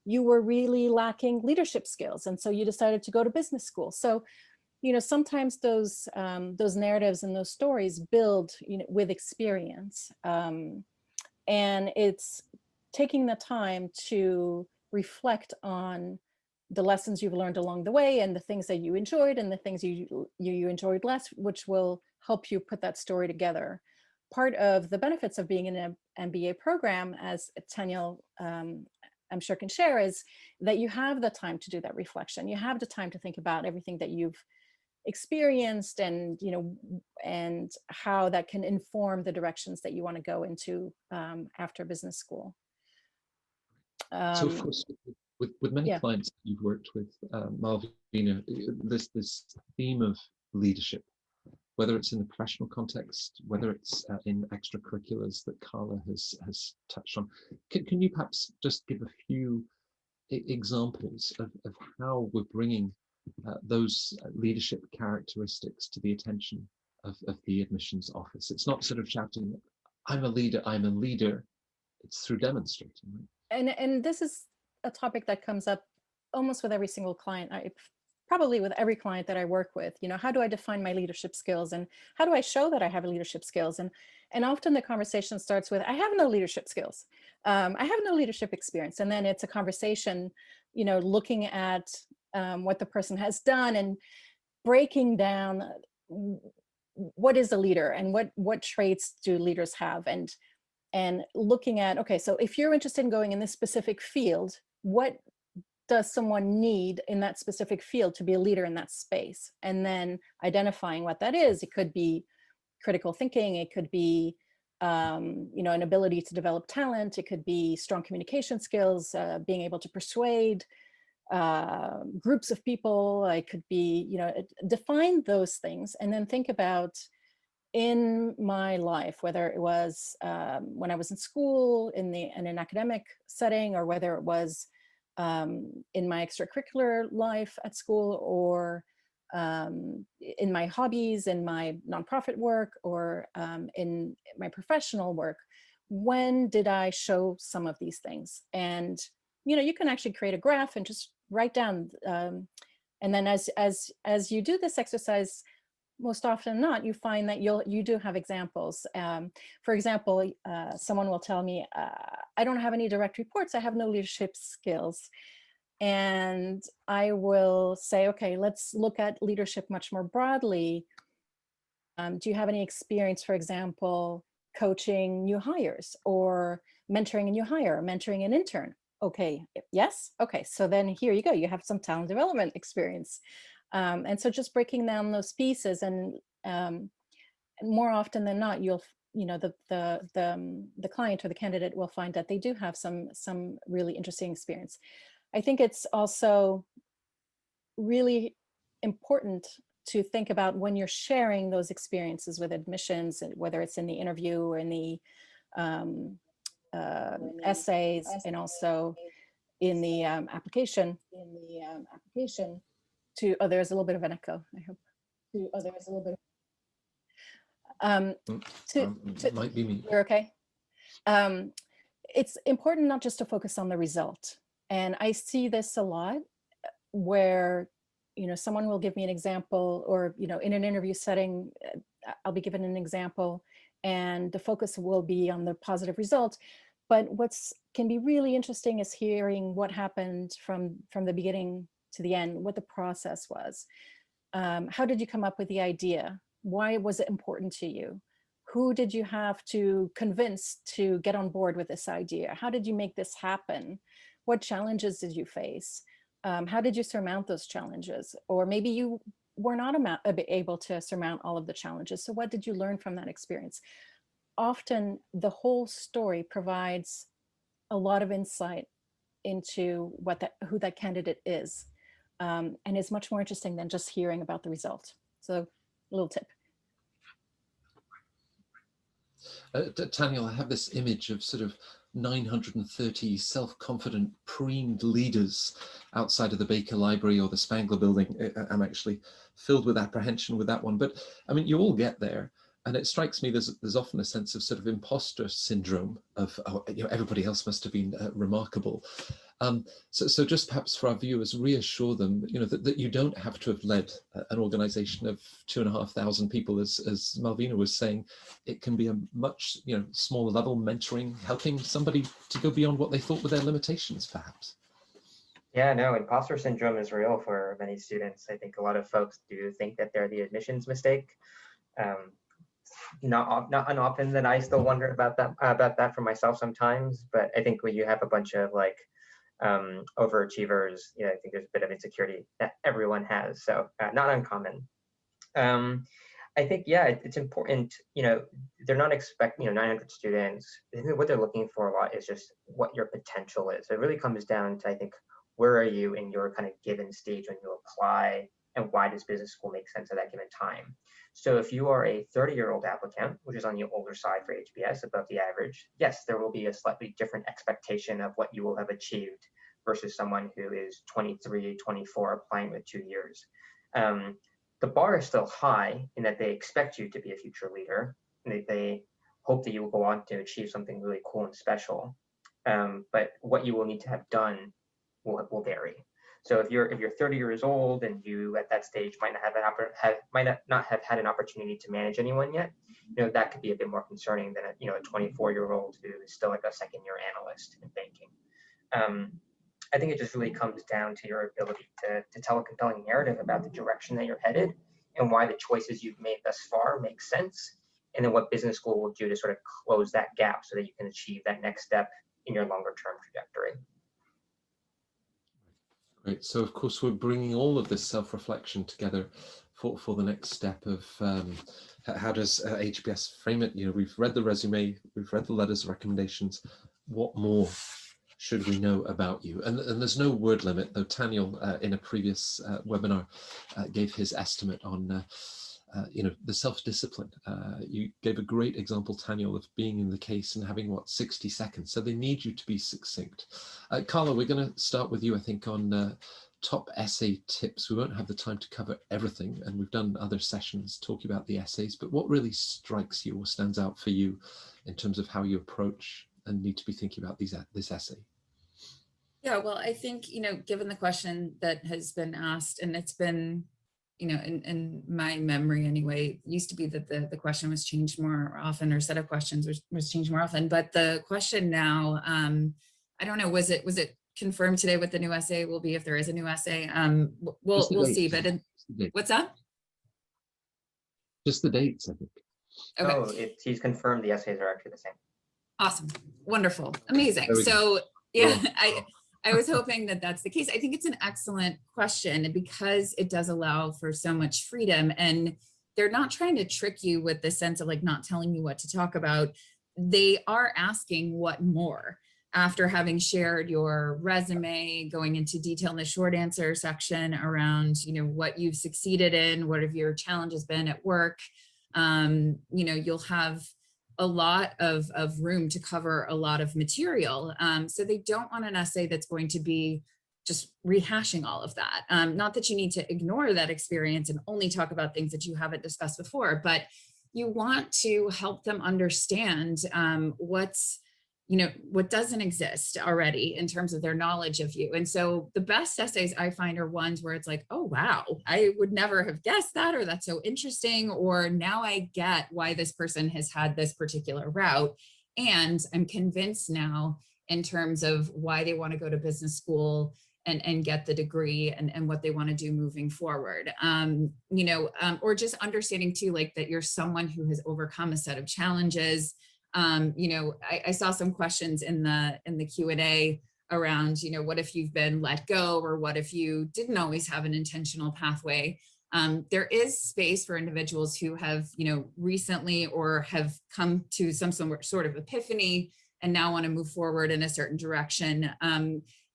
you were really lacking leadership skills. And so you decided to go to business school. So, sometimes those narratives and those stories build, with experience. And it's taking the time to reflect on the lessons you've learned along the way, and the things that you enjoyed and the things you enjoyed less, which will help you put that story together. Part of the benefits of being in an MBA program, as Taniel, I'm sure, can share, is that you have the time to do that reflection. You have the time to think about everything that you've experienced, and and how that can inform the directions that you want to go into after business school. So of course, with many clients you've worked with, Malvina, this theme of leadership, whether it's in the professional context, whether it's in extracurriculars that Karla has touched on. Can you perhaps just give a few examples of how we're bringing those leadership characteristics to the attention of the admissions office? It's not sort of shouting, I'm a leader, I'm a leader. It's through demonstrating. Right? And this is a topic that comes up almost with every single client. Probably with every client that I work with, how do I define my leadership skills, and how do I show that I have leadership skills? And often the conversation starts with, I have no leadership skills. I have no leadership experience. And then it's a conversation, looking at what the person has done and breaking down what is a leader and what traits do leaders have, and looking at, okay, so if you're interested in going in this specific field, what does someone need in that specific field to be a leader in that space? And then identifying what that is. It could be critical thinking. It could be, an ability to develop talent. It could be strong communication skills, being able to persuade groups of people. It could be, define those things, and then think about, in my life, whether it was when I was in school, in an academic setting, or whether it was in my extracurricular life at school, or in my hobbies, in my nonprofit work, or in my professional work, when did I show some of these things? And you can actually create a graph and just write down, and then as you do this exercise, most often than not, you find that you do have examples. For example, someone will tell me, I don't have any direct reports, I have no leadership skills. And I will say, okay, let's look at leadership much more broadly. Do you have any experience, for example, coaching new hires, or mentoring a new hire, mentoring an intern? Okay, yes, okay, so then here you go, you have some talent development experience. And so just breaking down those pieces, and more often than not, the client or the candidate will find that they do have some really interesting experience. I think it's also really important to think about, when you're sharing those experiences with admissions, whether it's in the interview or in the essays, and also in the application. To, oh, there's a little bit of an echo, I hope. There's a little bit. It might be me. You're okay. It's important not just to focus on the result And I see this a lot where, you know, someone will give me an example, or, you know, in an interview setting, I'll be given an example and the focus will be on the positive result. But what's can be really interesting is hearing what happened from the beginning to the end, what the process was. How did you come up with the idea? Why was it important to you? Who did you have to convince to get on board with this idea? How did you make this happen? What challenges did you face? How did you surmount those challenges? Or maybe you were not able to surmount all of the challenges. So what did you learn from that experience? Often the whole story provides a lot of insight into who that candidate is, and is much more interesting than just hearing about the result. So a little tip. Taniel, I have this image of sort of 930 self-confident, preened leaders outside of the Baker Library or the Spangler Building. I'm actually filled with apprehension with that one. But I mean, you all get there. And it strikes me there's often a sense of sort of imposter syndrome of, oh, you know, everybody else must have been remarkable. So just perhaps for our viewers, reassure them, you know, that you don't have to have led an organization of 2,500 people, as Malvina was saying. It can be a much, you know, smaller level, mentoring, helping somebody to go beyond what they thought were their limitations, perhaps. Yeah, no, imposter syndrome is real for many students. I think a lot of folks do think that they're the admissions mistake. Not unoften that I still wonder about that for myself sometimes, but I think when you have a bunch of like overachievers, you know, I think there's a bit of insecurity that everyone has, so not uncommon. I think, yeah, it's important, you know, they're not expecting, you know, 900 students. I think what they're looking for a lot is just what your potential is. It really comes down to, I think, where are you in your kind of given stage when you apply, and why does business school make sense at that given time? So if you are a 30-year-old applicant, which is on the older side for HBS, above the average, yes, there will be a slightly different expectation of what you will have achieved versus someone who is 23, 24, applying with 2 years. The bar is still high in that they expect you to be a future leader, and they hope that you will go on to achieve something really cool and special. But what you will need to have done will vary. So if you're 30 years old and you at that stage might not have had an opportunity to manage anyone yet, you know, that could be a bit more concerning than a 24-year-old who is still like a second-year analyst in banking. I think it just really comes down to your ability to tell a compelling narrative about the direction that you're headed and why the choices you've made thus far make sense, and then what business school will do to sort of close that gap so that you can achieve that next step in your longer-term trajectory. Great. So, of course, we're bringing all of this self-reflection together for the next step of how does HBS frame it? You know, we've read the resume, we've read the letters of recommendations. What more should we know about you? And there's no word limit, though Taniel in a previous webinar gave his estimate on you know, the self-discipline. You gave a great example, Taniel, of being in the case and having, what, 60 seconds. So they need you to be succinct. Karla, we're going to start with you, I think, on top essay tips. We won't have the time to cover everything, and we've done other sessions talking about the essays, but what really strikes you or stands out for you in terms of how you approach and need to be thinking about this essay? Yeah, well, I think, you know, given the question that has been asked, and it's been, you know, in my memory anyway, it used to be that the question was changed more often, or set of questions was changed more often. But the question now, I don't know, was it confirmed today what the new essay will be, if there is a new essay? We'll see. But what's that? Just the dates, I think. Okay. Oh, he's confirmed the essays are actually the same. Awesome. Wonderful. Amazing. So yeah, I was hoping that that's the case. I think it's an excellent question because it does allow for so much freedom, and they're not trying to trick you with the sense of like not telling you what to talk about. They are asking what more after having shared your resume, going into detail in the short answer section around, you know, what you've succeeded in, what have your challenges been at work. You know, you'll have a lot of room to cover a lot of material. So they don't want an essay that's going to be just rehashing all of that. Not that you need to ignore that experience and only talk about things that you haven't discussed before, but you want to help them understand what's what doesn't exist already in terms of their knowledge of you. And so the best essays I find are ones where it's like, oh, wow, I would never have guessed that, or that's so interesting, or now I get why this person has had this particular route. And I'm convinced now in terms of why they want to go to business school and get the degree and what they want to do moving forward. Or just understanding too, like that you're someone who has overcome a set of challenges. I saw some questions in the Q&A around, what if you've been let go, or what if you didn't always have an intentional pathway? There is space for individuals who have, recently or have come to some sort of epiphany and now want to move forward in a certain direction.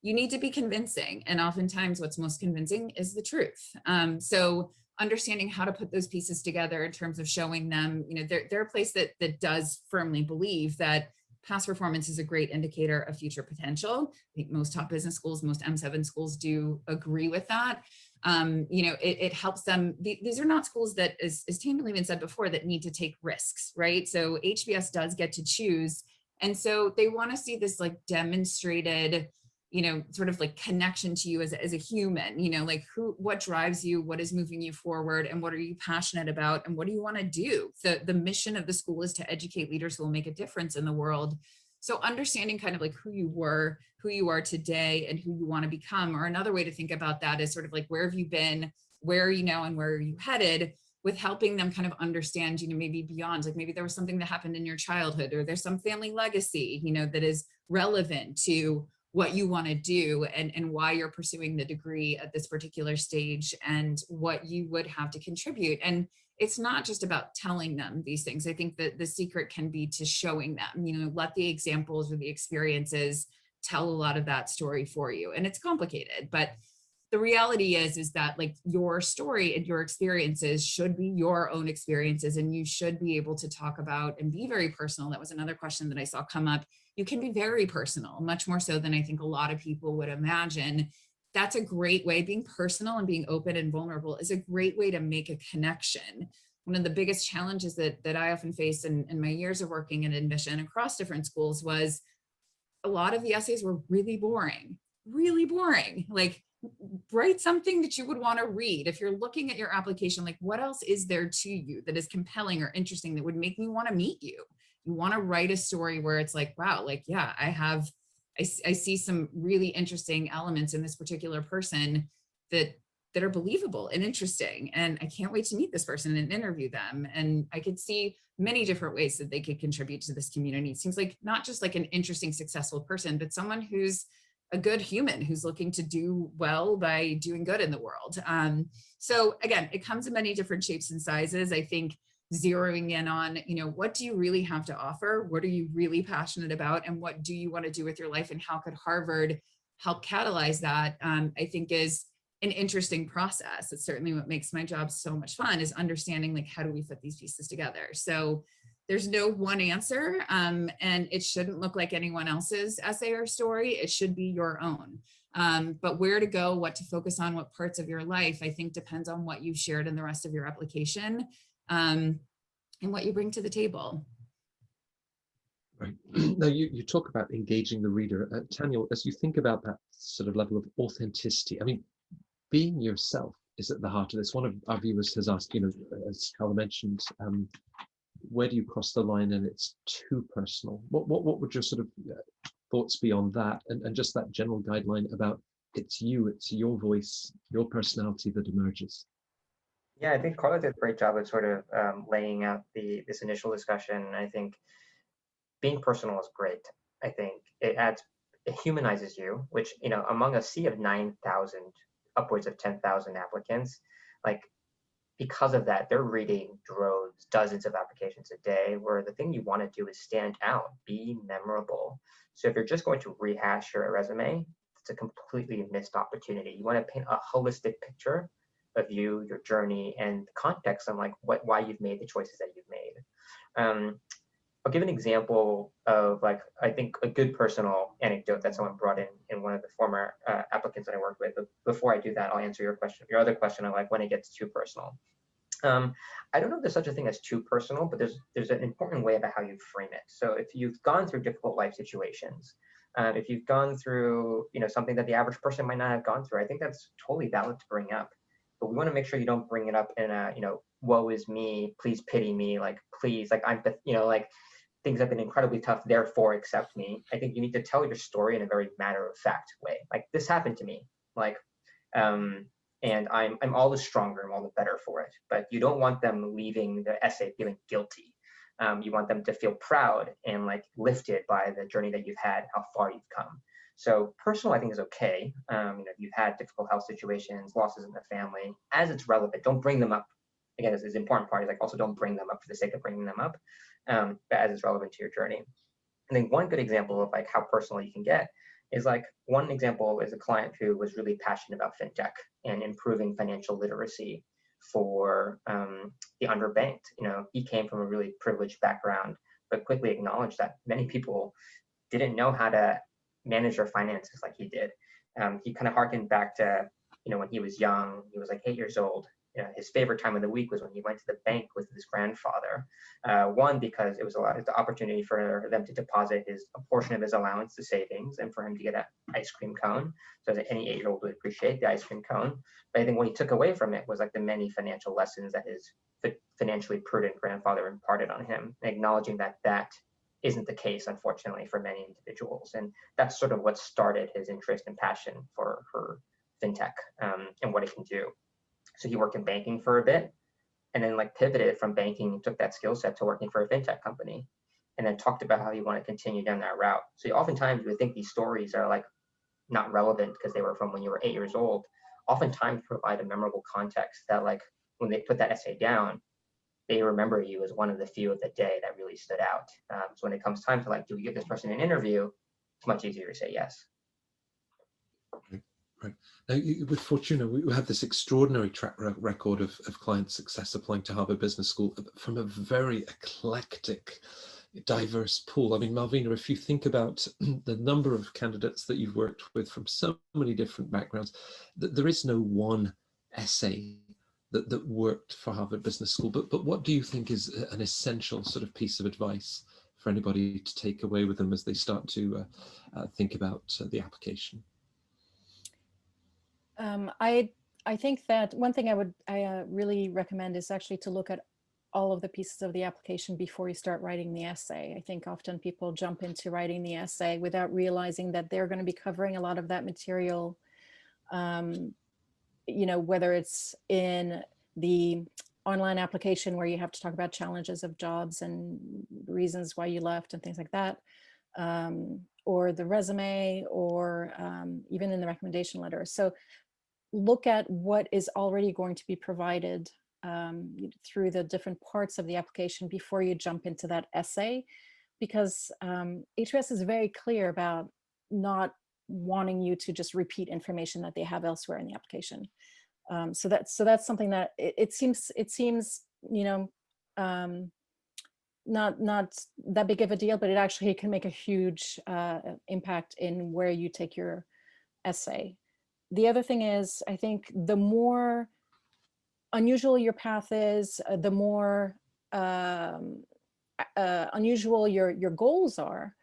You need to be convincing. And oftentimes what's most convincing is the truth. So understanding how to put those pieces together in terms of showing them, they're a place that does firmly believe that past performance is a great indicator of future potential. I think most top business schools, most M7 schools do agree with that. It helps them. These are not schools that, as Taniel even said before, that need to take risks, right? So HBS does get to choose. And so they want to see this like demonstrated, sort of like connection to you as a human, like what drives you, what is moving you forward, and what are you passionate about, and what do you want to do? The mission of the school is to educate leaders who will make a difference in the world. So understanding kind of like who you were, who you are today, and who you want to become, or another way to think about that is sort of like, where have you been, where are you now, and where are you headed, with helping them kind of understand, maybe beyond, like maybe there was something that happened in your childhood, or there's some family legacy, that is relevant to what you want to do and why you're pursuing the degree at this particular stage and what you would have to contribute. And it's not just about telling them these things. I think that the secret can be to showing them, let the examples or the experiences tell a lot of that story for you. And it's complicated, but the reality is that like your story and your experiences should be your own experiences, and you should be able to talk about and be very personal. That was another question that I saw come up. You can be very personal, much more so than I think a lot of people would imagine. That's a great way. Being personal and being open and vulnerable is a great way to make a connection. One of the biggest challenges that I often face in my years of working in admission across different schools was a lot of the essays were really boring. Like, write something that you would want to read. If you're looking at your application, like what else is there to you that is compelling or interesting that would make me want to meet you? You want to write a story where it's like, wow, like, yeah, I see some really interesting elements in this particular person that are believable and interesting. And I can't wait to meet this person and interview them. And I could see many different ways that they could contribute to this community. It seems like not just like an interesting, successful person, but someone who's a good human who's looking to do well by doing good in the world. So again, it comes in many different shapes and sizes. I think zeroing in on, what do you really have to offer? What are you really passionate about? And what do you want to do with your life? And how could Harvard help catalyze that? I think is an interesting process. It's certainly what makes my job so much fun, is understanding like, how do we put these pieces together? So there's no one answer, and it shouldn't look like anyone else's essay or story. It should be your own. But where to go, what to focus on, what parts of your life, I think depends on what you've shared in the rest of your application, and what you bring to the table. Right. Now you talk about engaging the reader. Taniel, as you think about that sort of level of authenticity, I mean, being yourself is at the heart of this. One of our viewers has asked, as Karla mentioned, where do you cross the line and it's too personal? What would your sort of thoughts be on that, and just that general guideline about it's your voice, your personality that emerges? Yeah, I think Karla did a great job of sort of laying out this initial discussion. I think being personal is great. I think it humanizes you, which, among a sea of 9,000, upwards of 10,000 applicants, like, because of that, they're reading droves, dozens of applications a day, where the thing you want to do is stand out, be memorable. So if you're just going to rehash your resume, it's a completely missed opportunity. You want to paint a holistic picture of you, your journey, and context on like why you've made the choices that you've made. I'll give an example of like, I think a good personal anecdote that someone brought in one of the former applicants that I worked with. But before I do that, I'll answer your other question of like when it gets too personal. I don't know if there's such a thing as too personal, but there's an important way about how you frame it. So if you've gone through difficult life situations, if you've gone through, something that the average person might not have gone through, I think that's totally valid to bring up. But we want to make sure you don't bring it up in a, woe is me, please pity me, like, please, like, I'm, like, things have been incredibly tough, therefore accept me. I think you need to tell your story in a very matter-of-fact way. Like, this happened to me, like, and I'm all the stronger, I'm all the better for it. But you don't want them leaving the essay feeling guilty. You want them to feel proud and like lifted by the journey that you've had, how far you've come. So personal, I think, is okay. If you've had difficult health situations, losses in the family, as it's relevant, don't bring them up. Again, this is the important part, is like, also don't bring them up for the sake of bringing them up, but as it's relevant to your journey. I think one good example of like how personal you can get is like, one example is a client who was really passionate about fintech and improving financial literacy for the underbanked. He came from a really privileged background, but quickly acknowledged that many people didn't know how to manage their finances like he did. He kind of harkened back to, when he was young, he was like 8 years old. His favorite time of the week was when he went to the bank with his grandfather. One, because it was the opportunity for them to deposit a portion of his allowance to savings, and for him to get an ice cream cone. So that any 8-year-old would appreciate the ice cream cone. But I think what he took away from it was like the many financial lessons that his financially prudent grandfather imparted on him, acknowledging that that isn't the case, unfortunately, for many individuals. And that's sort of what started his interest and passion for fintech and what it can do. So he worked in banking for a bit, and then like pivoted from banking and took that skill set to working for a fintech company, and then talked about how he wanted to continue down that route. So oftentimes you would think these stories are like not relevant because they were from when you were 8 years old. Oftentimes provide a memorable context that like when they put that essay down, they remember you as one of the few of the day that really stood out. So when it comes time to like, do we give this person an interview? It's much easier to say yes. Right. Now, with Fortuna, we have this extraordinary track record of client success applying to Harvard Business School from a very eclectic, diverse pool. I mean, Malvina, if you think about the number of candidates that you've worked with from so many different backgrounds, there is no one essay that worked for Harvard Business School. But what do you think is an essential sort of piece of advice for anybody to take away with them as they start to think about the application? I think that one thing I really recommend is actually to look at all of the pieces of the application before you start writing the essay. I think often people jump into writing the essay without realizing that they're going to be covering a lot of that material, whether it's in the online application where you have to talk about challenges of jobs and reasons why you left and things like that, or the resume, or even in the recommendation letter. So look at what is already going to be provided through the different parts of the application before you jump into that essay, because HBS is very clear about not wanting you to just repeat information that they have elsewhere in the application. So that's something that it seems not that big of a deal, but it actually can make a huge impact in where you take your essay. The other thing is, I think the more unusual your path is, the more unusual your goals are,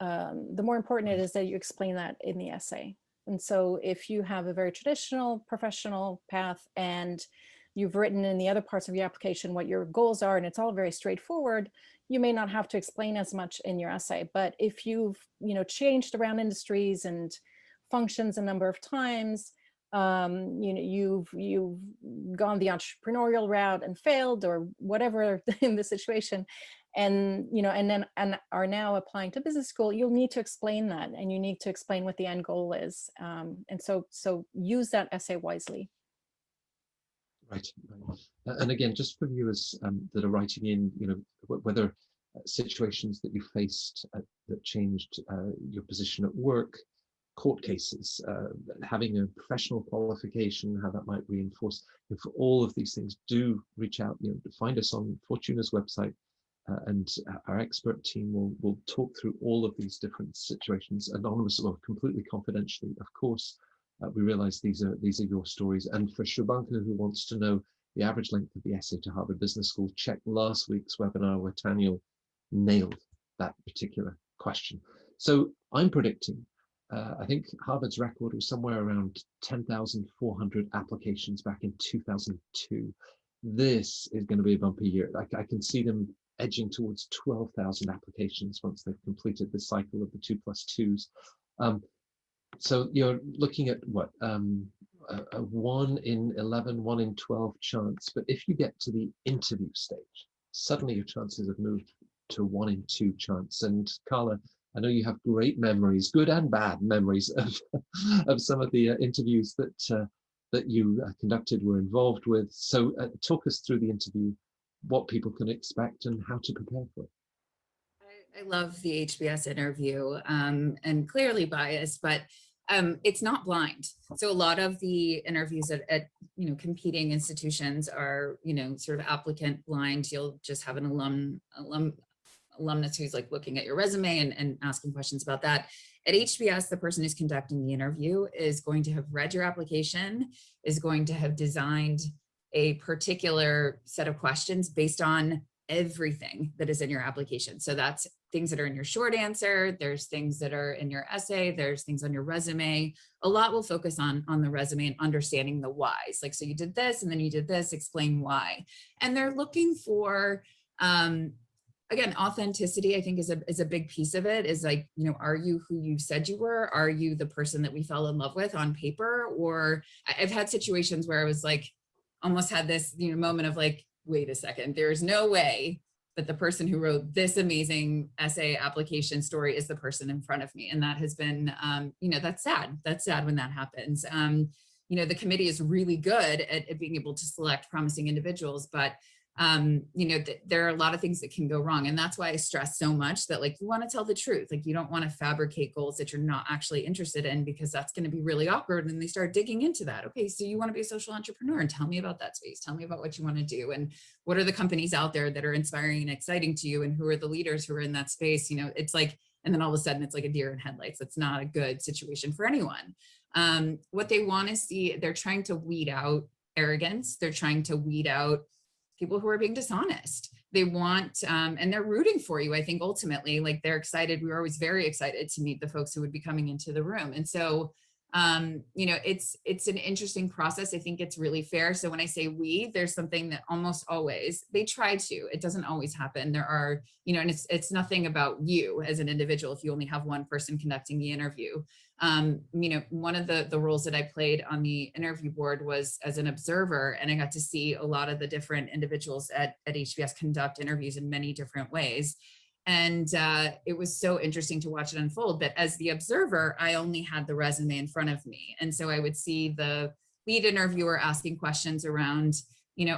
the more important it is that you explain that in the essay. And so if you have a very traditional professional path and you've written in the other parts of your application what your goals are, and it's all very straightforward, you may not have to explain as much in your essay. But if you've changed around industries and functions a number of times, you've gone the entrepreneurial route and failed, or whatever in the situation, and are now applying to business school, you'll need to explain that, and you need to explain what the end goal is, and so use that essay wisely. Right. And again, just for viewers that are writing in, whether situations that you faced that changed your position at work, court cases, having a professional qualification, how that might reinforce. For all of these things, do reach out. Find us on Fortuna's website, and our expert team will talk through all of these different situations, anonymously or completely confidentially. Of course, we realize these are your stories. And for Shubhanka, who wants to know the average length of the essay to Harvard Business School. Check last week's webinar where Taniel nailed that particular question. So I'm predicting, I think Harvard's record was somewhere around 10,400 applications back in 2002. This is going to be a bumpy year. I can see them edging towards 12,000 applications once they've completed the cycle of the 2+2s. So you're looking at what, a 1 in 11, 1 in 12 chance. But if you get to the interview stage, suddenly your chances have moved to 1 in 2 chance. And Karla, I know you have great memories, good and bad memories of some of the interviews that you conducted, were involved with. So talk us through the interview, what people can expect and how to prepare for it. I love the HBS interview, and clearly biased, but it's not blind. So a lot of the interviews at competing institutions are sort of applicant blind. You'll just have an alumnus who's like looking at your resume and asking questions about that. At HBS, the person who's conducting the interview is going to have read your application, is going to have designed a particular set of questions based on everything that is in your application. So that's things that are in your short answer, there's things that are in your essay, there's things on your resume. A lot will focus on the resume and understanding the whys. Like, so you did this and then you did this, explain why. And they're looking for, again, authenticity, I think is a big piece of it, is like, are you who you said you were? Are you the person that we fell in love with on paper? Or I've had situations where I was like, almost had this moment of like, wait a second, there's no way that the person who wrote this amazing essay application story is the person in front of me. And that has been, that's sad. That's sad when that happens. The committee is really good at being able to select promising individuals, but there are a lot of things that can go wrong. And that's why I stress so much that, like, you want to tell the truth. Like, you don't want to fabricate goals that you're not actually interested in, because that's going to be really awkward. And they start digging into that. Okay, so you want to be a social entrepreneur, and tell me about that space. Tell me about what you want to do. And what are the companies out there that are inspiring and exciting to you? And who are the leaders who are in that space? It's like, and then all of a sudden it's like a deer in headlights. That's not a good situation for anyone. What they want to see, they're trying to weed out arrogance. They're trying to weed out people who are being dishonest. They want, and they're rooting for you. I think ultimately, like, they're excited. We were always very excited to meet the folks who would be coming into the room. And so, it's an interesting process. I think it's really fair. So when I say we, there's something that almost always, they try to, it doesn't always happen. There are, and it's nothing about you as an individual if you only have one person conducting the interview. One of the roles that I played on the interview board was as an observer, and I got to see a lot of the different individuals at HBS conduct interviews in many different ways. And it was so interesting to watch it unfold. But as the observer, I only had the resume in front of me. And so I would see the lead interviewer asking questions around,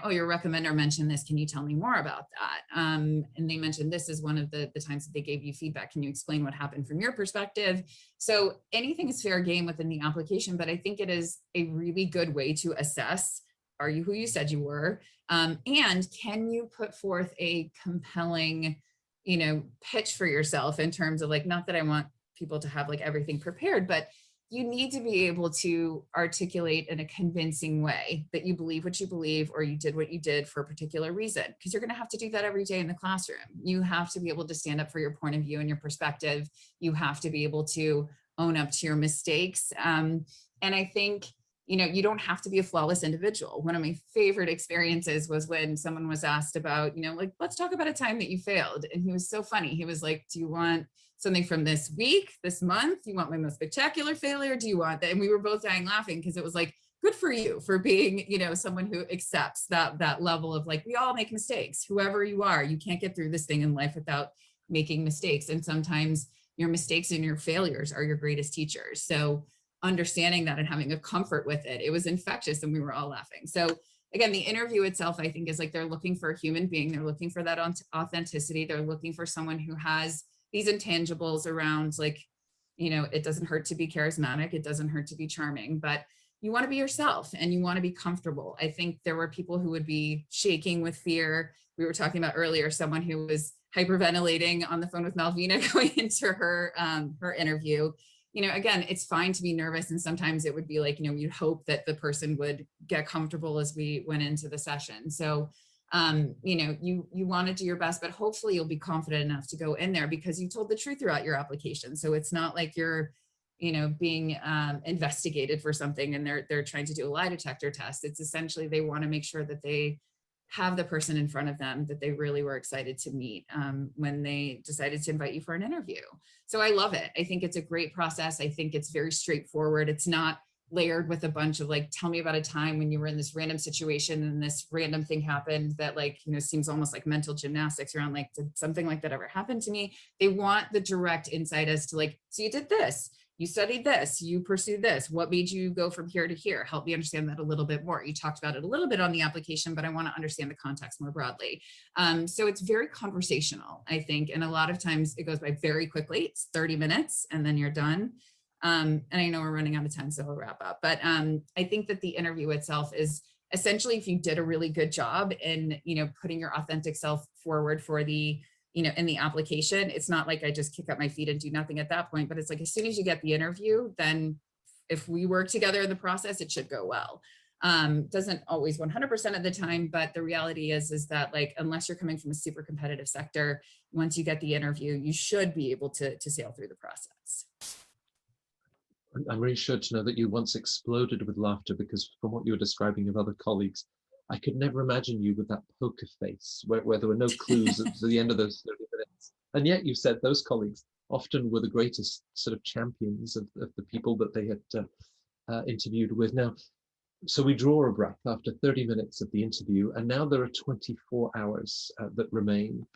oh, your recommender mentioned this. Can you tell me more about that? And they mentioned this is one of the times that they gave you feedback. Can you explain what happened from your perspective? So anything is fair game within the application, but I think it is a really good way to assess, are you who you said you were? And can you put forth a compelling pitch for yourself, in terms of, like, not that I want people to have like everything prepared, but you need to be able to articulate in a convincing way that you believe what you believe, or you did what you did for a particular reason, because you're going to have to do that every day in the classroom. You have to be able to stand up for your point of view and your perspective. You have to be able to own up to your mistakes. And I think, you don't have to be a flawless individual. One of my favorite experiences was when someone was asked about, like, let's talk about a time that you failed. And he was so funny. He was like, do you want something from this week, this month? Do you want my most spectacular failure? Do you want that? And we were both dying laughing, because it was like, good for you for being, someone who accepts that level of, like, we all make mistakes. Whoever you are, you can't get through this thing in life without making mistakes. And sometimes your mistakes and your failures are your greatest teachers. So understanding that and having a comfort with it, it was infectious, and we were all laughing. So again, the interview itself, I think, is like, they're looking for a human being. They're looking for that authenticity. They're looking for someone who has these intangibles around, like, it doesn't hurt to be charismatic. It doesn't hurt to be charming, but you want to be yourself and you want to be comfortable. I think there were people who would be shaking with fear. We were talking about earlier, someone who was hyperventilating on the phone with Malvina going into her interview. you know, again, it's fine to be nervous. And sometimes it would be like, you know, you'd hope that the person would get comfortable as we went into the session. So, you know, you want to do your best, but hopefully you'll be confident enough to go in there because you told the truth throughout your application. So it's not like you're, you know, being investigated for something and they're trying to do a lie detector test. It's essentially, they want to make sure that they have the person in front of them that they really were excited to meet when they decided to invite you for an interview. So I love it. I think it's a great process. I think it's very straightforward. It's not layered with a bunch of like, tell me about a time when you were in this random situation and this random thing happened that like, you know, seems almost like mental gymnastics around like, did something like that ever happen to me? They want the direct insight as to like, so you did this, you studied this, you pursued this, what made you go from here to here? Help me understand that a little bit more. You talked about it a little bit on the application, but I want to understand the context more broadly. So it's very conversational, I think. And a lot of times it goes by very quickly. It's 30 minutes and then you're done. And I know we're running out of time, so we'll wrap up. But I think that the interview itself is essentially, if you did a really good job in, you know, putting your authentic self forward for the, you know, in the application, it's not like I just kick up my feet and do nothing at that point, but it's like, as soon as you get the interview, then if we work together in the process, it should go well. Doesn't always 100% of the time, but the reality is that like, unless you're coming from a super competitive sector, once you get the interview, you should be able to sail through the process. I'm really sure to know that you once exploded with laughter because from what you were describing of other colleagues, I could never imagine you with that poker face where there were no clues at the end of those 30 minutes. And yet you said those colleagues often were the greatest sort of champions of the people that they had interviewed with. Now, so we draw a breath after 30 minutes of the interview, and now there are 24 hours that remain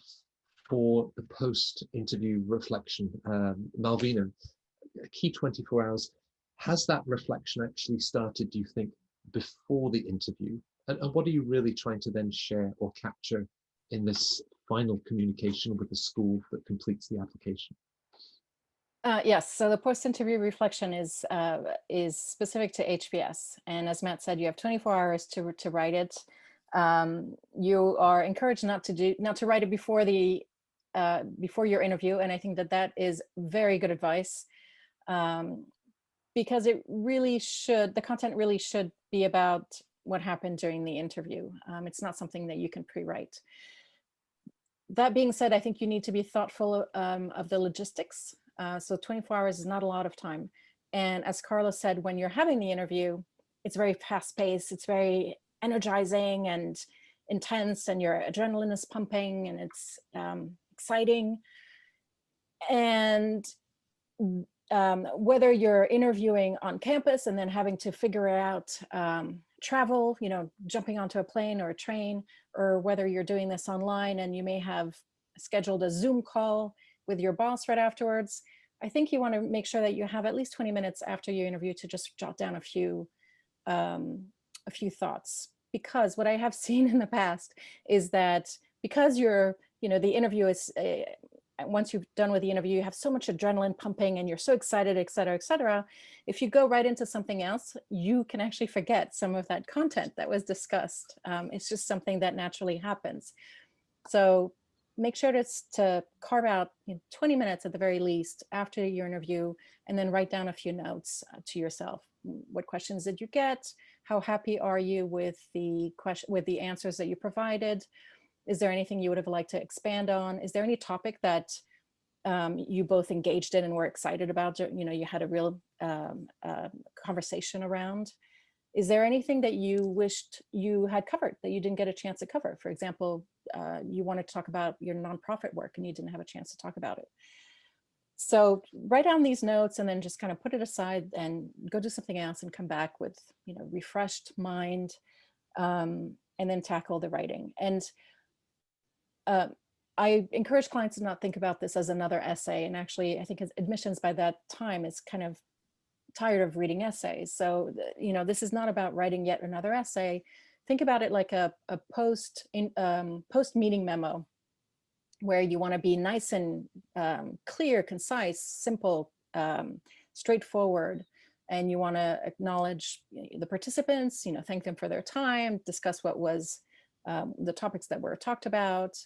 for the post-interview reflection. Malvina, a key 24 hours, has that reflection actually started, do you think, before the interview? And what are you really trying to then share or capture in this final communication with the school that completes the application? Yes, so the post-interview reflection is specific to HBS. And as Matt said, you have 24 hours to write it. You are encouraged not to write it before your interview. And I think that is very good advice. Because the content really should be about what happened during the interview. It's not something that you can pre-write. That being said, I think you need to be thoughtful of the logistics. So 24 hours is not a lot of time. And as Karla said, when you're having the interview, it's very fast-paced, it's very energizing and intense, and your adrenaline is pumping and it's exciting. And whether you're interviewing on campus and then having to figure out travel, you know, jumping onto a plane or a train, or whether you're doing this online and you may have scheduled a Zoom call with your boss right afterwards, I think you want to make sure that you have at least 20 minutes after your interview to just jot down a few thoughts. Because what I have seen in the past is that because the interview is, once you've done with the interview, you have so much adrenaline pumping and you're so excited, et cetera, et cetera. If you go right into something else, you can actually forget some of that content that was discussed. It's just something that naturally happens. So make sure to carve out 20 minutes at the very least after your interview, and then write down a few notes to yourself. What questions did you get? How happy are you with the answers that you provided? Is there anything you would have liked to expand on? Is there any topic that you both engaged in and were excited about? You had a real conversation around. Is there anything that you wished you had covered that you didn't get a chance to cover? For example, you wanted to talk about your nonprofit work and you didn't have a chance to talk about it. So write down these notes and then just kind of put it aside and go do something else and come back with, refreshed mind, and then tackle the writing. And I encourage clients to not think about this as another essay. And actually, I think admissions by that time is kind of tired of reading essays. So, this is not about writing yet another essay. Think about it like a post-meeting memo, where you want to be nice and clear, concise, simple, straightforward. And you want to acknowledge the participants, thank them for their time, discuss what was the topics that were talked about,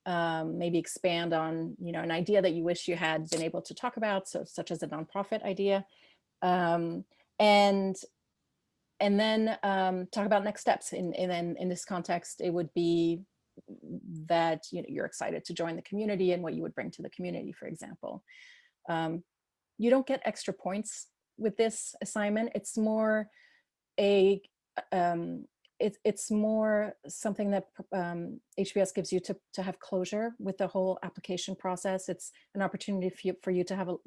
maybe expand on, an idea that you wish you had been able to talk about, so such as a nonprofit idea, and then talk about next steps. In this context, it would be that you're excited to join the community and what you would bring to the community, for example. You don't get extra points with this assignment. It's more it's more something that HBS gives you to have closure with the whole application process. It's an opportunity for you to have a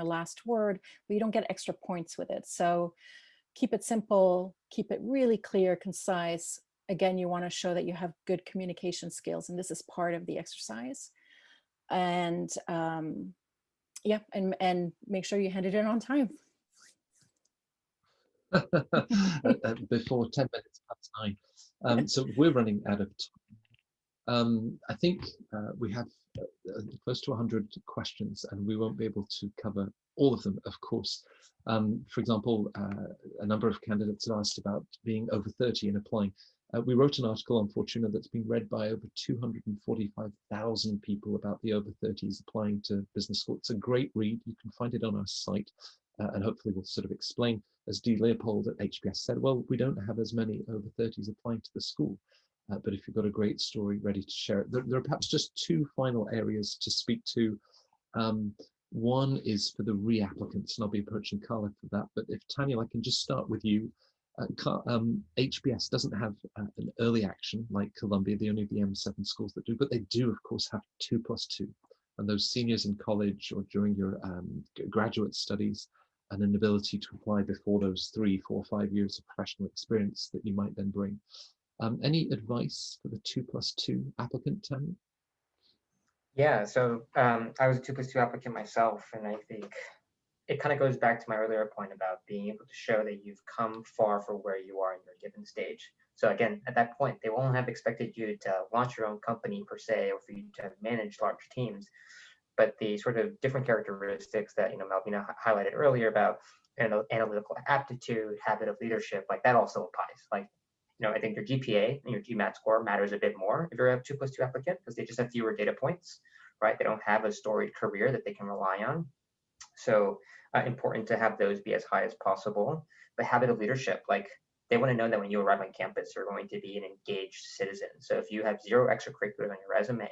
last word, but you don't get extra points with it. So keep it simple, keep it really clear, concise. Again, you want to show that you have good communication skills, and this is part of the exercise. And yeah, and make sure you hand it in on time. Before 10 minutes past 9. So we're running out of time. I think we have close to 100 questions, and we won't be able to cover all of them, of course. For example, a number of candidates have asked about being over 30 and applying. We wrote an article on Fortuna that's been read by over 245,000 people about the over 30s applying to business school. It's a great read. You can find it on our site, and hopefully we'll sort of explain, as D. Leopold at HBS said, well, we don't have as many over 30s applying to the school, but if you've got a great story ready to share it. There are perhaps just two final areas to speak to. One is for the reapplicants, and I'll be approaching Karla for that, but if Taniel, I can just start with you. HBS doesn't have an early action like Columbia, the only the M7 schools that do, but they do, of course, have 2+2. And those seniors in college or during your graduate studies, and an ability to apply before those 3, 4, 5 years of professional experience that you might then bring. Any advice for the 2+2 applicant, Taniel? Yeah, so I was a 2+2 applicant myself, and I think it kind of goes back to my earlier point about being able to show that you've come far for where you are in your given stage. So again, at that point, they won't have expected you to launch your own company per se, or for you to manage large teams, but the sort of different characteristics that Malvina highlighted earlier about analytical aptitude, habit of leadership, like that also applies. Like, I think your GPA and your GMAT score matters a bit more if you're a 2+2 applicant, because they just have fewer data points, right? They don't have a storied career that they can rely on. So important to have those be as high as possible. But habit of leadership, like they want to know that when you arrive on campus, you're going to be an engaged citizen. So if you have 0 extracurriculars on your resume,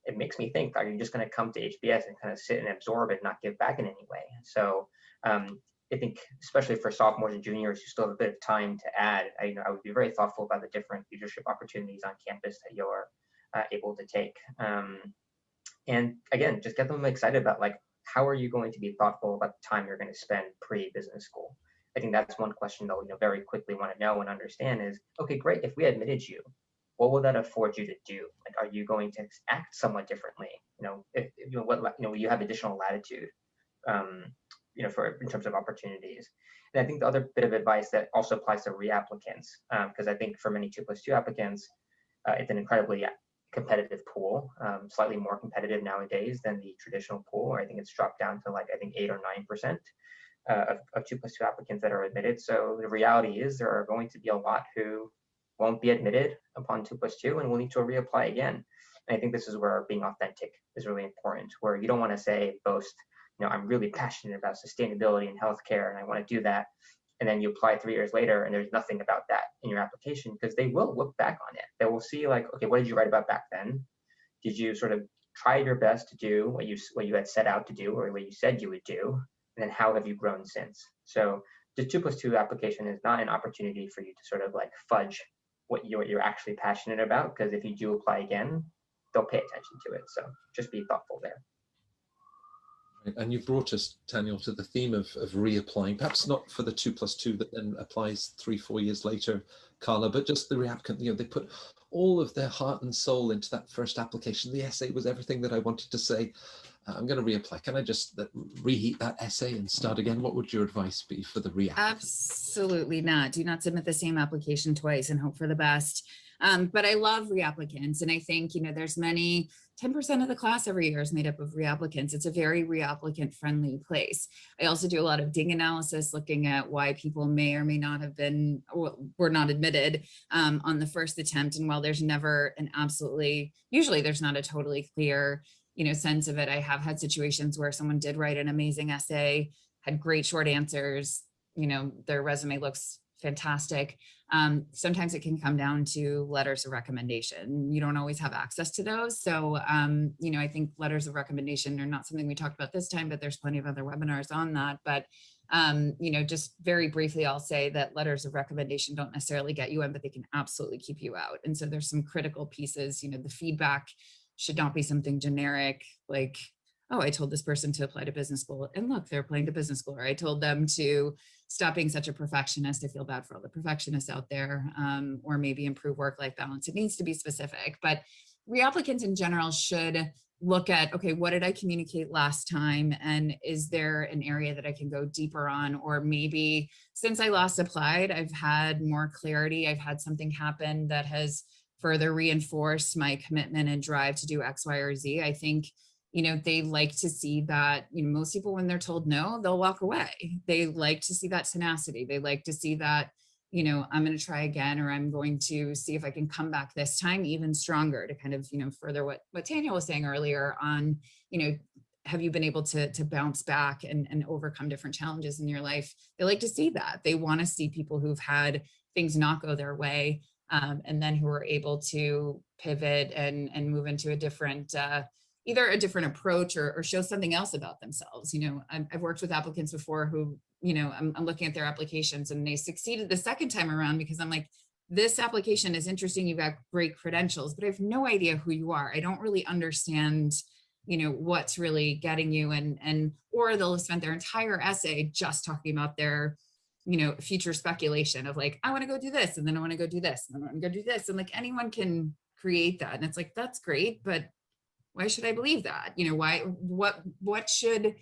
it makes me think, are you just going to come to HBS and kind of sit and absorb and not give back in any way? So I think, especially for sophomores and juniors who still have a bit of time to add, I would be very thoughtful about the different leadership opportunities on campus that you're able to take. And again, just get them excited about, like, how are you going to be thoughtful about the time you're going to spend pre-business school? I think that's one question they'll very quickly want to know and understand is, okay, great, if we admitted you, what will that afford you to do? Like, are you going to act somewhat differently? If you have additional latitude, for in terms of opportunities. And I think the other bit of advice that also applies to reapplicants, because I think for many 2+2 applicants, it's an incredibly competitive pool, slightly more competitive nowadays than the traditional pool. I think it's dropped down to 8 or 9% of 2+2 applicants that are admitted. So the reality is there are going to be a lot who won't be admitted upon 2+2 and will need to reapply again. And I think this is where being authentic is really important, where you don't want to boast, I'm really passionate about sustainability and healthcare and I want to do that. And then you apply 3 years later and there's nothing about that in your application, because they will look back on it. They will see okay, what did you write about back then? Did you sort of try your best to do what you had set out to do or what you said you would do? And then how have you grown since? So the 2+2 application is not an opportunity for you to sort of fudge what you're actually passionate about, because if you do apply again, they'll pay attention to it. So just be thoughtful there. And you brought us, Taniel, to the theme of reapplying, perhaps not for the 2+2 that then applies 3-4 years later, Karla, but just the reapplicant. They put all of their heart and soul into that first application. The essay was everything that I wanted to say. I'm going to reapply. Can I just reheat that essay and start again? What would your advice be for the reapplicant? Absolutely not. Do not submit the same application twice and hope for the best. But I love reapplicants. And I think, you know, there's 10% of the class every year is made up of reapplicants. It's a very reapplicant friendly place. I also do a lot of ding analysis, looking at why people may or may not have been, or were not admitted on the first attempt. And while there's never an usually there's not a totally clear, you know, sense of it. I have had situations where someone did write an amazing essay, had great short answers, you know, their resume looks fantastic. Sometimes it can come down to letters of recommendation. You don't always have access to those. So, you know, I think letters of recommendation are not something we talked about this time, but there's plenty of other webinars on that. But, you know, just very briefly, I'll say that letters of recommendation don't necessarily get you in, but they can absolutely keep you out. And so there's some critical pieces. You know, the feedback should not be something generic, like, oh, I told this person to apply to business school and look, they're applying to business school. Or I told them to stop being such a perfectionist. I feel bad for all the perfectionists out there, or maybe improve work-life balance. It needs to be specific, but reapplicants in general should look at, okay, what did I communicate last time? And is there an area that I can go deeper on? Or maybe since I last applied, I've had more clarity. I've had something happen that has further reinforced my commitment and drive to do X, Y, or Z. I think, you know, they like to see that, you know, most people, when they're told no, they'll walk away. They like to see that tenacity. They like to see that, you know, I'm going to try again, or I'm going to see if I can come back this time even stronger, to kind of, you know, further what Taniel was saying earlier on, you know, have you been able to bounce back and overcome different challenges in your life? They like to see that. They want to see people who've had things not go their way, and then who are able to pivot and move into a different, either a different approach or show something else about themselves. You know, I've worked with applicants before who, you know, I'm looking at their applications and they succeeded the second time around because I'm like, this application is interesting. You've got great credentials, but I have no idea who you are. I don't really understand, you know, what's really getting you, or they'll have spent their entire essay just talking about their, you know, future speculation of like, I want to go do this, and then I want to go do this, and then I want to go do this. And like, anyone can create that. And it's like, that's great, but why should I believe that? You know, what should,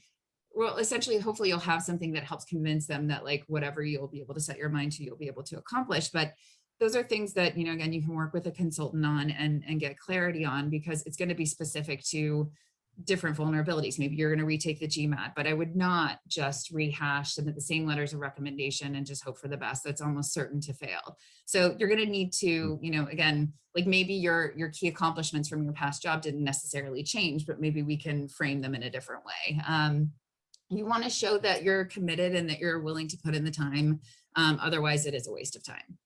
well, essentially, hopefully you'll have something that helps convince them that like, whatever you'll be able to set your mind to, you'll be able to accomplish. But those are things that, you know, again, you can work with a consultant on and get clarity on, because it's going to be specific to different vulnerabilities. Maybe you're going to retake the GMAT, but I would not just rehash some of the same letters of recommendation and just hope for the best. That's almost certain to fail. So you're going to need to, you know, again, like maybe your key accomplishments from your past job didn't necessarily change, but maybe we can frame them in a different way. You want to show that you're committed and that you're willing to put in the time. Otherwise, it is a waste of time.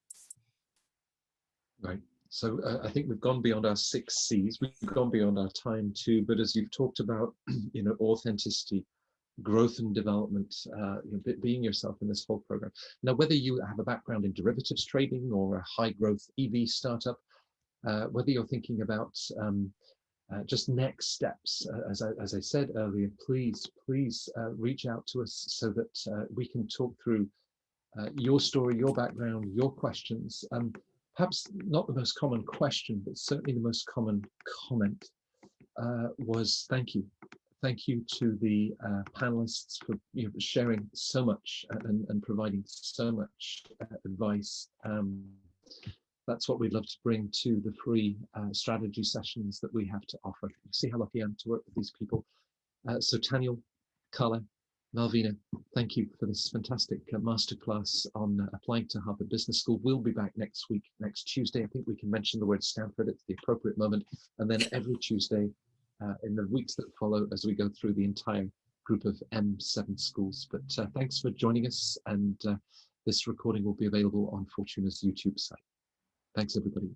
Right. So I think we've gone beyond our 6 C's. We've gone beyond our time too. But as you've talked about, you know, authenticity, growth and development, you know, being yourself in this whole program. Now, whether you have a background in derivatives trading or a high growth EV startup, whether you're thinking about just next steps, as I said earlier, please reach out to us so that we can talk through your story, your background, your questions. Perhaps not the most common question, but certainly the most common comment was thank you. Thank you to the panelists for, you know, sharing so much and providing so much advice. That's what we'd love to bring to the free strategy sessions that we have to offer. You see how lucky I am to work with these people. So Taniel, Karla, Malvina, thank you for this fantastic masterclass on applying to Harvard Business School. We'll be back next week, next Tuesday. I think we can mention the word Stanford at the appropriate moment. And then every Tuesday in the weeks that follow as we go through the entire group of M7 schools. But thanks for joining us. And this recording will be available on Fortuna's YouTube site. Thanks, everybody.